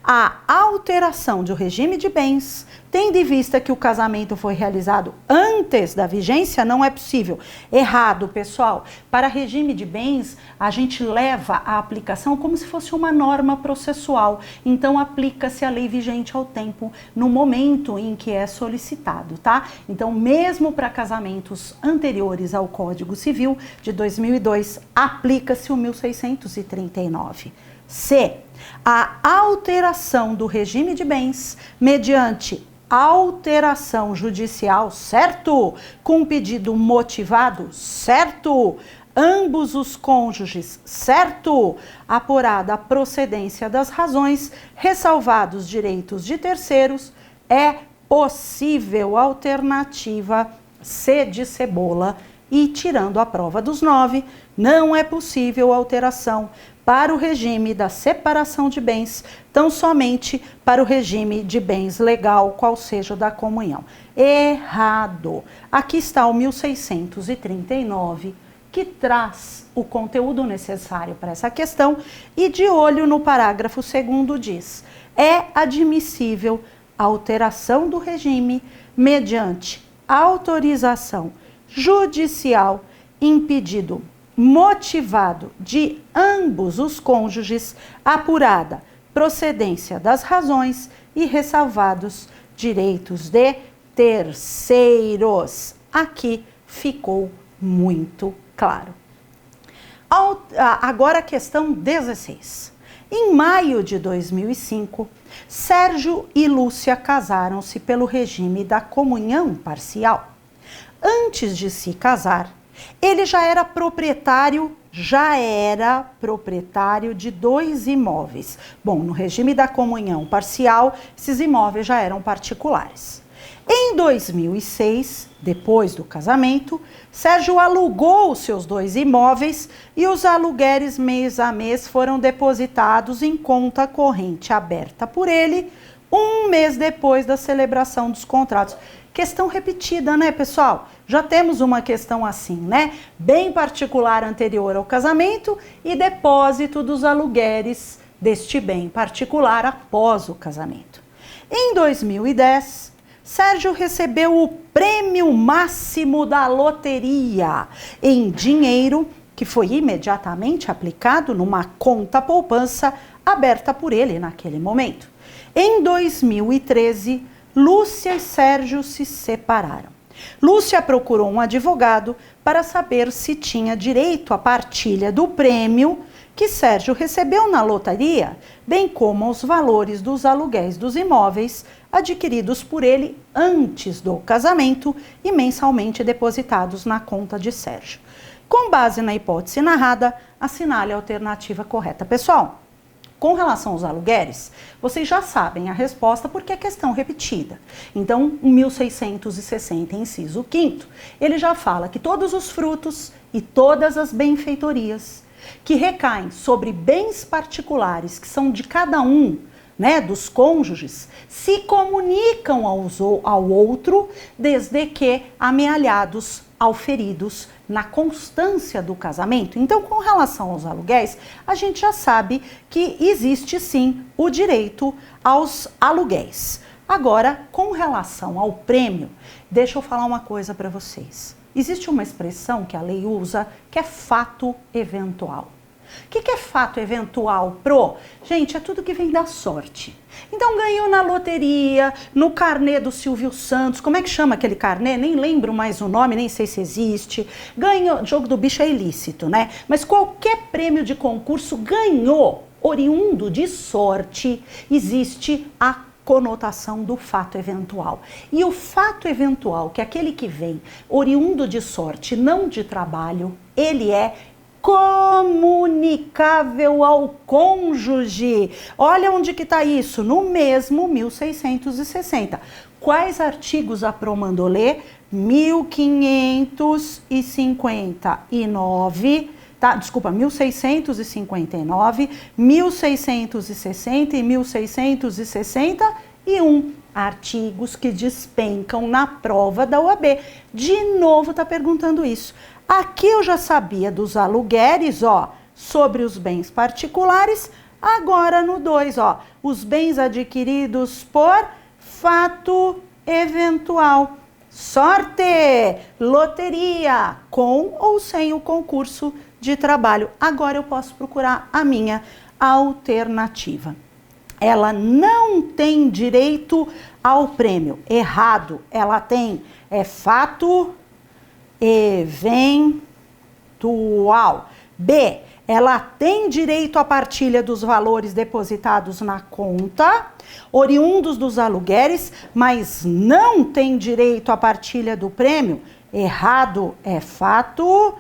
A alteração do regime de bens, tendo em vista que o casamento foi realizado antes da vigência, não é possível. Errado, pessoal. Para regime de bens, a gente leva a aplicação como se fosse uma norma processual. Então, aplica-se a lei vigente ao tempo, no momento em que é solicitado, tá? Então, mesmo para casamentos anteriores ao Código Civil de 2002, aplica-se o 1639. C. A alteração do regime de bens mediante alteração judicial, certo? Com pedido motivado, certo? ambos os cônjuges, certo? Apurada a procedência das razões, ressalvados direitos de terceiros, é possível alternativa C de cebola. E, tirando a prova dos 9, não é possível alteração para o regime da separação de bens, tão somente para o regime de bens legal, qual seja o da comunhão. Errado. Aqui está o 1639, que traz o conteúdo necessário para essa questão, e de olho no parágrafo 2º diz: é admissível a alteração do regime mediante autorização judicial em pedido motivado de ambos os cônjuges, apurada procedência das razões e ressalvados direitos de terceiros. Aqui ficou muito claro. Agora a questão 16. Em maio de 2005, Sérgio e Lúcia casaram-se pelo regime da comunhão parcial. Antes de se casar, ele já era proprietário de 2 imóveis. Bom, no regime da comunhão parcial, esses imóveis já eram particulares. Em 2006, depois do casamento, Sérgio alugou os seus 2 imóveis e os aluguéis mês a mês foram depositados em conta corrente aberta por ele, 1 mês depois da celebração dos contratos. Questão repetida, né, pessoal? Já temos uma questão assim, né? Bem particular anterior ao casamento e depósito dos aluguéis deste bem particular após o casamento. Em 2010, Sérgio recebeu o prêmio máximo da loteria em dinheiro, que foi imediatamente aplicado numa conta poupança aberta por ele naquele momento. Em 2013, Lúcia e Sérgio se separaram. Lúcia procurou um advogado para saber se tinha direito à partilha do prêmio que Sérgio recebeu na loteria, bem como aos valores dos aluguéis dos imóveis adquiridos por ele antes do casamento e mensalmente depositados na conta de Sérgio. Com base na hipótese narrada, assinale a alternativa correta. Pessoal, com relação aos aluguéis, vocês já sabem a resposta porque é questão repetida. Então, o 1660, inciso 5º, ele já fala que todos os frutos e todas as benfeitorias que recaem sobre bens particulares que são de cada um, né, dos cônjuges, se comunicam ao outro desde que amealhados, auferidos na constância do casamento. Então, com relação aos aluguéis, a gente já sabe que existe sim o direito aos aluguéis. Agora, com relação ao prêmio, deixa eu falar uma coisa para vocês. Existe uma expressão que a lei usa que é fato eventual. O que é fato eventual, Pro? Gente, é tudo que vem da sorte. Então, ganhou na loteria, no carnê do Silvio Santos, como é que chama aquele carnê? Nem lembro mais o nome, nem sei se existe. Ganhou, jogo do bicho é ilícito, né? Mas qualquer prêmio de concurso ganhou, oriundo de sorte, existe a conotação do fato eventual. E o fato eventual, que é aquele que vem oriundo de sorte, não de trabalho, ele é comunicável ao cônjuge. Olha onde que está isso, no mesmo 1660. Quais artigos a Pro mandou ler? 1559, tá? Desculpa, 1659, 1660 e 1661. Artigos que despencam na prova da UAB. De novo está perguntando isso. Aqui eu já sabia dos aluguéis, ó, sobre os bens particulares. Agora no 2, ó, os bens adquiridos por fato eventual. Sorte! Loteria, com ou sem o concurso de trabalho. Agora eu posso procurar a minha alternativa. Ela não tem direito ao prêmio. Errado. Ela tem fato eventual. B, ela tem direito à partilha dos valores depositados na conta, oriundos dos aluguéis, mas não tem direito à partilha do prêmio. Errado. É fato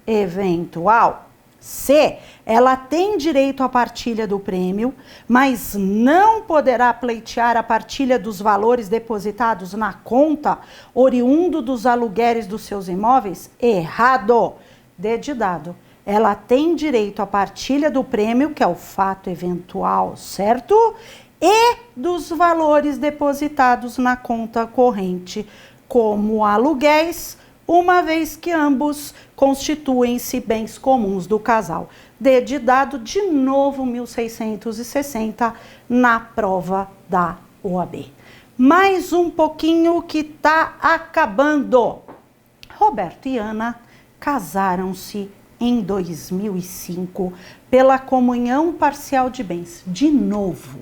eventual. C. Ela tem direito à partilha do prêmio, mas não poderá pleitear a partilha dos valores depositados na conta oriundo dos aluguéis dos seus imóveis? Errado. D de dado. Ela tem direito à partilha do prêmio, que é o fato eventual, certo? E dos valores depositados na conta corrente, como aluguéis, uma vez que ambos constituem-se bens comuns do casal. D de dado, de novo 1660 na prova da OAB. Mais um pouquinho que está acabando. Roberto e Ana casaram-se em 2005 pela comunhão parcial de bens. De novo.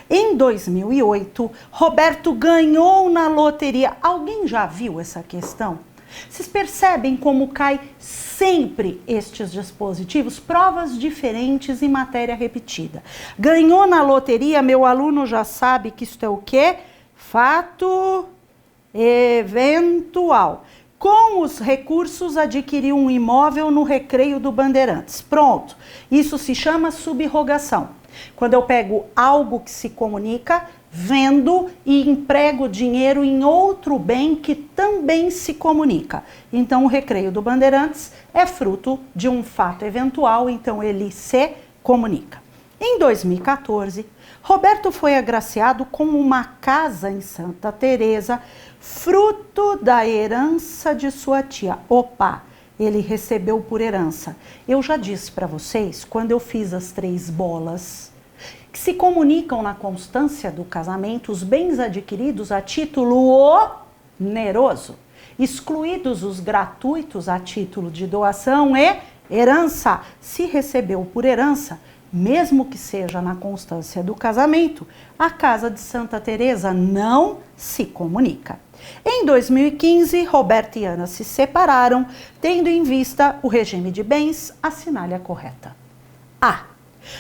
Em 2008, Roberto ganhou na loteria. Alguém já viu essa questão? Vocês percebem como cai sempre estes dispositivos? Provas diferentes em matéria repetida. Ganhou na loteria, meu aluno já sabe que isto é o quê? Fato eventual. Com os recursos adquiriu um imóvel no Recreio do Bandeirantes. Pronto. Isso se chama subrogação. Quando eu pego algo que se comunica, vendo e emprego dinheiro em outro bem que também se comunica. Então, o Recreio do Bandeirantes é fruto de um fato eventual, então ele se comunica. Em 2014, Roberto foi agraciado com uma casa em Santa Teresa, fruto da herança de sua tia. Opa, ele recebeu por herança. Eu já disse para vocês, quando eu fiz as 3 bolas, que se comunicam na constância do casamento os bens adquiridos a título oneroso, excluídos os gratuitos a título de doação e herança. Se recebeu por herança, mesmo que seja na constância do casamento, a casa de Santa Teresa não se comunica. Em 2015, Roberto e Ana se separaram, tendo em vista o regime de bens, assinale a correta. A.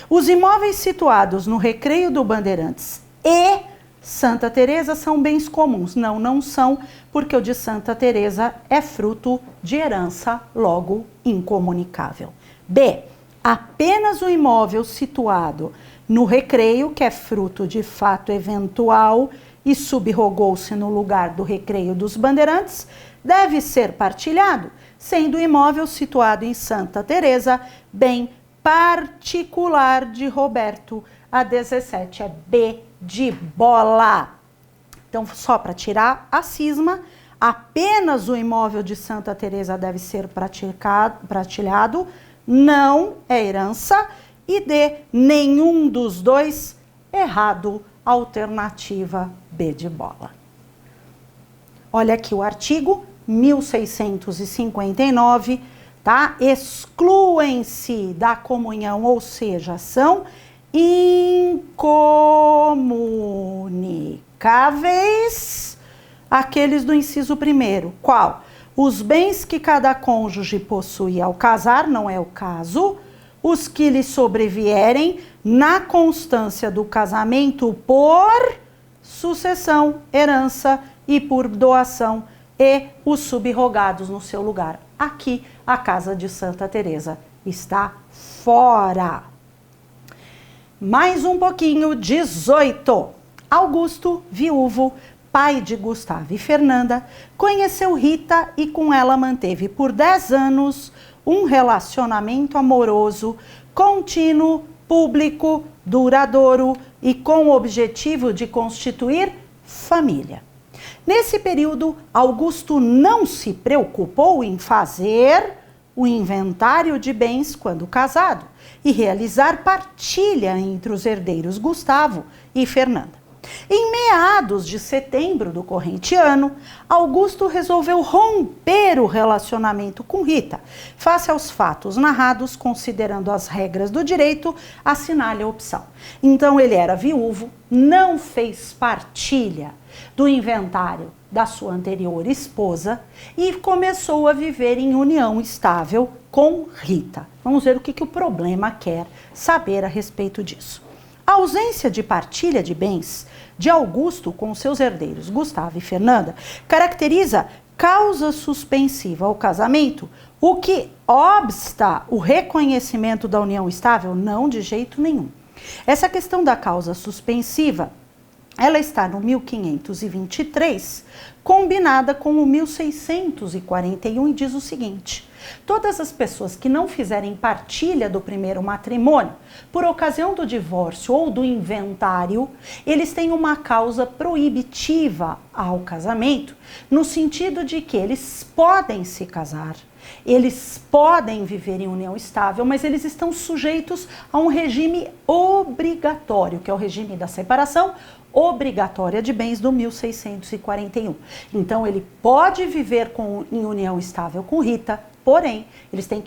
Os imóveis situados no Recreio do Bandeirantes e Santa Teresa são bens comuns. Não, não são, porque o de Santa Teresa é fruto de herança, logo incomunicável. B. Apenas o imóvel situado no Recreio, que é fruto de fato eventual e subrogou-se no lugar do Recreio dos Bandeirantes, deve ser partilhado, sendo o imóvel situado em Santa Teresa bem particular de Roberto. A 17 é B de bola. Então, só para tirar a cisma, apenas o imóvel de Santa Teresa deve ser partilhado, não é herança. E D, nenhum dos dois, errado, alternativa B de bola. Olha aqui o artigo 1659, tá? Excluem-se da comunhão, ou seja, são incomunicáveis aqueles do inciso primeiro. Qual? Os bens que cada cônjuge possui ao casar, não é o caso, os que lhe sobrevierem na constância do casamento por sucessão, herança e por doação, e os subrogados no seu lugar. Aqui, a casa de Santa Teresa está fora. Mais um pouquinho, 18. Augusto, viúvo, pai de Gustavo e Fernanda, conheceu Rita e com ela manteve por 10 anos um relacionamento amoroso, contínuo, público, duradouro e com o objetivo de constituir família. Nesse período, Augusto não se preocupou em fazer o inventário de bens quando casado e realizar partilha entre os herdeiros Gustavo e Fernanda. Em meados de setembro do corrente ano, Augusto resolveu romper o relacionamento com Rita. Face aos fatos narrados, considerando as regras do direito, assinale a opção. Então ele era viúvo, não fez partilha do inventário da sua anterior esposa e começou a viver em união estável com Rita. Vamos ver o que o problema quer saber a respeito disso. A ausência de partilha de bens de Augusto com seus herdeiros Gustavo e Fernanda caracteriza Causa suspensiva ao casamento, o que obsta o reconhecimento da união estável? Não, de jeito nenhum. Essa questão da causa suspensiva, ela está no 1523, combinada com o 1641 e diz o seguinte: todas as pessoas que não fizerem partilha do primeiro matrimônio, por ocasião do divórcio ou do inventário, eles têm uma causa proibitiva ao casamento, no sentido de que eles podem se casar, eles podem viver em união estável, mas eles estão sujeitos a um regime obrigatório, que é o regime da separação obrigatória de bens do 1641. Então, ele pode viver em união estável com Rita, porém, eles têm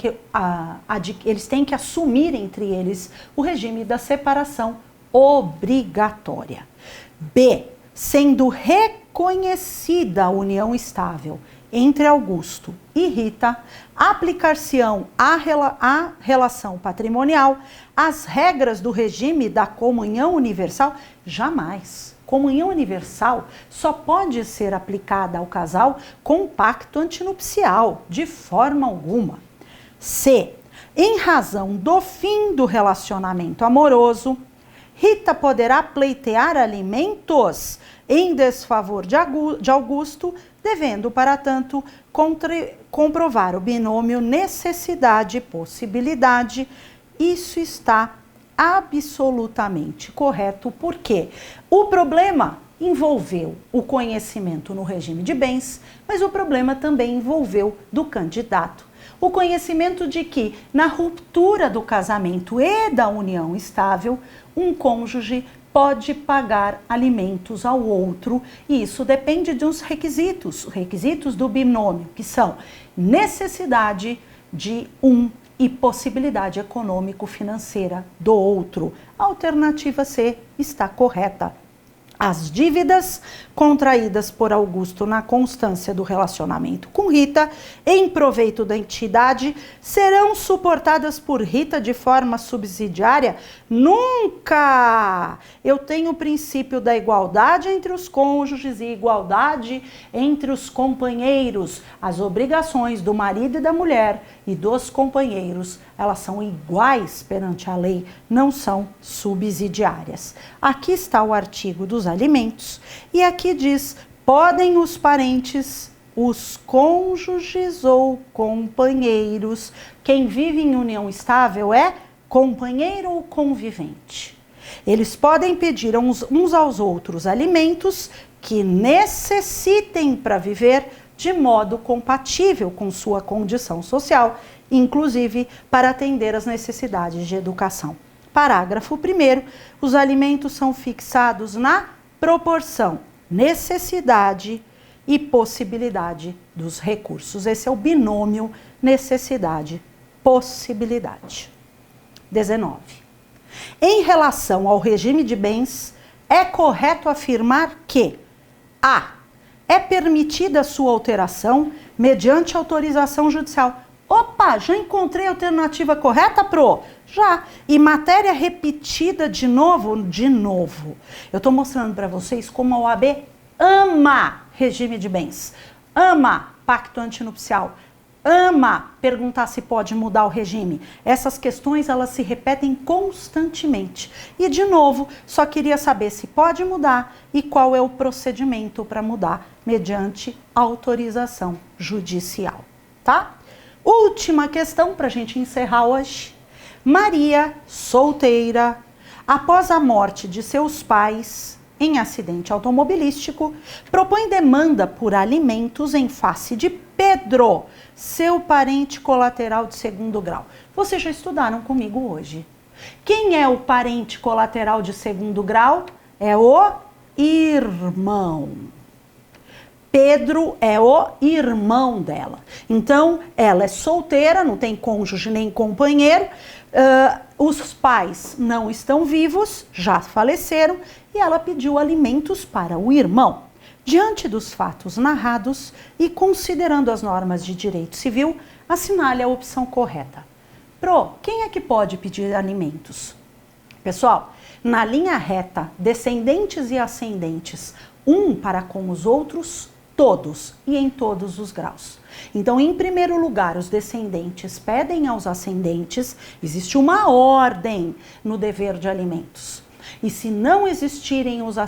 que assumir entre eles o regime da separação obrigatória. B. Sendo reconhecida a união estável entre Augusto e Rita, aplicar-se-ão à relação patrimonial as regras do regime da comunhão universal? Jamais. Comunhão universal só pode ser aplicada ao casal com pacto antinupcial, de forma alguma. C. Em razão do fim do relacionamento amoroso, Rita poderá pleitear alimentos em desfavor de Augusto, devendo, para tanto, comprovar o binômio necessidade e possibilidade. Isso está absolutamente correto, porque o problema envolveu o conhecimento no regime de bens, mas o problema também envolveu do candidato o conhecimento de que, na ruptura do casamento e da união estável, um cônjuge pode pagar alimentos ao outro, e isso depende de uns requisitos do binômio, que são necessidade de um e possibilidade econômico-financeira do outro. A alternativa C está correta. As dívidas contraídas por Augusto na constância do relacionamento com Rita, em proveito da entidade, serão suportadas por Rita de forma subsidiária? Nunca! Eu tenho o princípio da igualdade entre os cônjuges e igualdade entre os companheiros. As obrigações do marido e da mulher e dos companheiros, elas são iguais perante a lei, não são subsidiárias. Aqui está o artigo dos alimentos e aqui diz: podem os parentes, os cônjuges ou companheiros, quem vive em união estável é companheiro ou convivente. Eles podem pedir uns aos outros alimentos que necessitem para viver de modo compatível com sua condição social, inclusive para atender às necessidades de educação. Parágrafo 1º, os alimentos são fixados na proporção, necessidade e possibilidade dos recursos. Esse é o binômio necessidade-possibilidade. 19. Em relação ao regime de bens, é correto afirmar que a. É permitida a sua alteração mediante autorização judicial. Opa, já encontrei a alternativa correta, Pro? Já. E matéria repetida de novo? De novo. Eu estou mostrando para vocês como a OAB ama regime de bens, ama pacto antinupcial, ama perguntar se pode mudar o regime. Essas questões, elas se repetem constantemente. E, de novo, só queria saber se pode mudar e qual é o procedimento para mudar mediante autorização judicial, tá? Última questão para a gente encerrar hoje. Maria, solteira, após a morte de seus pais em acidente automobilístico, propõe demanda por alimentos em face de Pedro, seu parente colateral de segundo grau. Vocês já estudaram comigo hoje. Quem é o parente colateral de segundo grau? É o irmão. Pedro é o irmão dela. Então, ela é solteira, não tem cônjuge nem companheiro, os pais não estão vivos, já faleceram, e ela pediu alimentos para o irmão. Diante dos fatos narrados e considerando as normas de direito civil, assinale a opção correta. Pro, quem é que pode pedir alimentos? Pessoal, na linha reta, descendentes e ascendentes, um para com os outros, todos e em todos os graus. Então, em primeiro lugar, os descendentes pedem aos ascendentes, existe uma ordem no dever de alimentos. E se não existirem os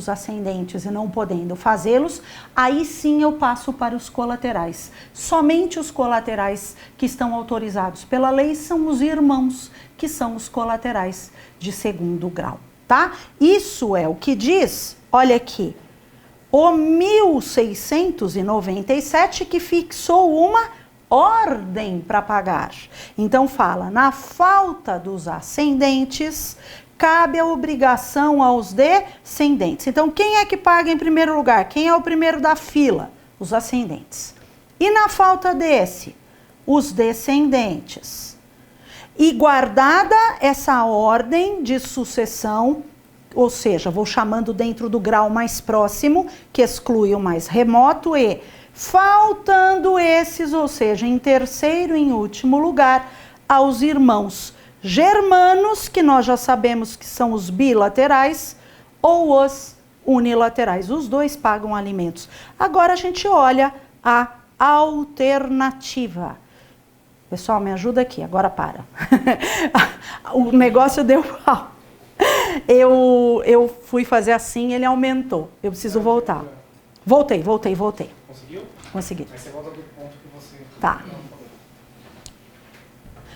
ascendentes e não podendo fazê-los, aí sim eu passo para os colaterais. Somente os colaterais que estão autorizados pela lei são os irmãos, que são os colaterais de segundo grau, tá? Isso é o que diz, olha aqui, o 1697, que fixou uma ordem para pagar. Então fala, na falta dos ascendentes, cabe a obrigação aos descendentes. Então, quem é que paga em primeiro lugar? Quem é o primeiro da fila? Os ascendentes. E na falta desse? Os descendentes. E guardada essa ordem de sucessão, ou seja, vou chamando dentro do grau mais próximo, que exclui o mais remoto, e faltando esses, ou seja, em terceiro e em último lugar, aos irmãos germanos, que nós já sabemos que são os bilaterais, ou os unilaterais. Os dois pagam alimentos. Agora a gente olha a alternativa. Pessoal, me ajuda aqui, agora para. O negócio deu pau. Eu fui fazer assim, ele aumentou. Eu preciso voltar. Voltei. Conseguiu? Consegui. Aí você volta do ponto que você... Tá.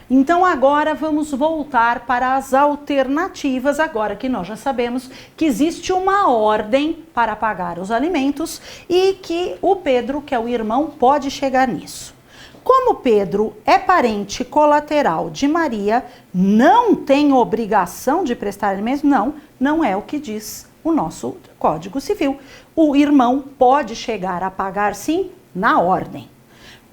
Então agora vamos voltar para as alternativas, agora que nós já sabemos que existe uma ordem para pagar os alimentos e que o Pedro, que é o irmão, pode chegar nisso. Como Pedro é parente colateral de Maria, não tem obrigação de prestar alimentos? Não é o que diz o nosso Código Civil. O irmão pode chegar a pagar, sim, na ordem.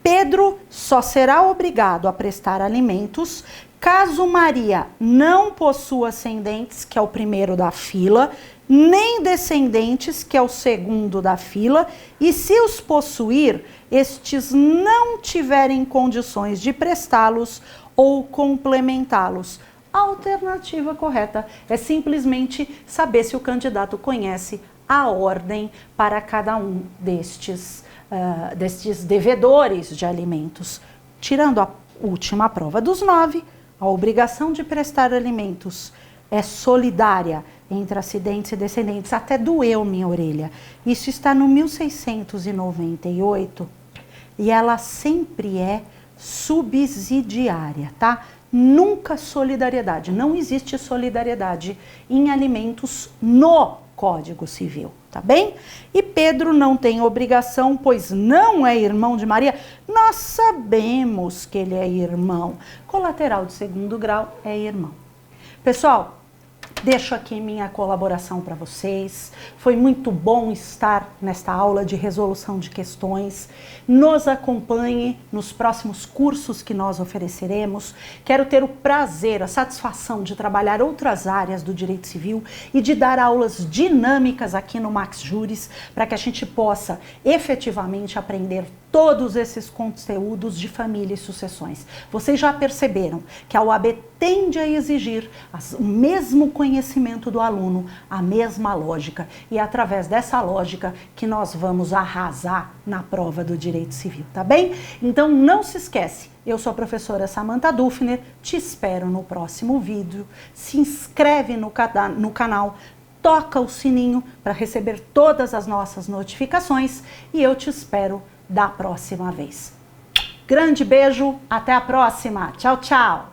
Pedro só será obrigado a prestar alimentos caso Maria não possua ascendentes, que é o primeiro da fila, nem descendentes, que é o segundo da fila, e se os possuir, estes não tiverem condições de prestá-los ou complementá-los. A alternativa correta é simplesmente saber se o candidato conhece a ordem para cada um destes devedores de alimentos. Tirando a última prova dos 9, a obrigação de prestar alimentos é solidária entre ascendentes e descendentes. Até doeu minha orelha. Isso está no 1698 e ela sempre é subsidiária, tá? Nunca solidariedade. Não existe solidariedade em alimentos no Código Civil, tá bem? E Pedro não tem obrigação, pois não é irmão de Maria. Nós sabemos que ele é irmão. Colateral de segundo grau é irmão. Pessoal, deixo aqui minha colaboração para vocês. Foi muito bom estar nesta aula de resolução de questões. Nos acompanhe nos próximos cursos que nós ofereceremos. Quero ter o prazer, a satisfação de trabalhar outras áreas do direito civil e de dar aulas dinâmicas aqui no Max Juris, para que a gente possa efetivamente aprender todos esses conteúdos de família e sucessões. Vocês já perceberam que a OAB tende a exigir o mesmo conhecimento do aluno, a mesma lógica, e é através dessa lógica que nós vamos arrasar na prova do direito civil, tá bem? Então não se esquece, eu sou a professora Samantha Dufner, te espero no próximo vídeo, se inscreve no canal, toca o sininho para receber todas as nossas notificações e eu te espero da próxima vez. Grande beijo, até a próxima. Tchau, tchau.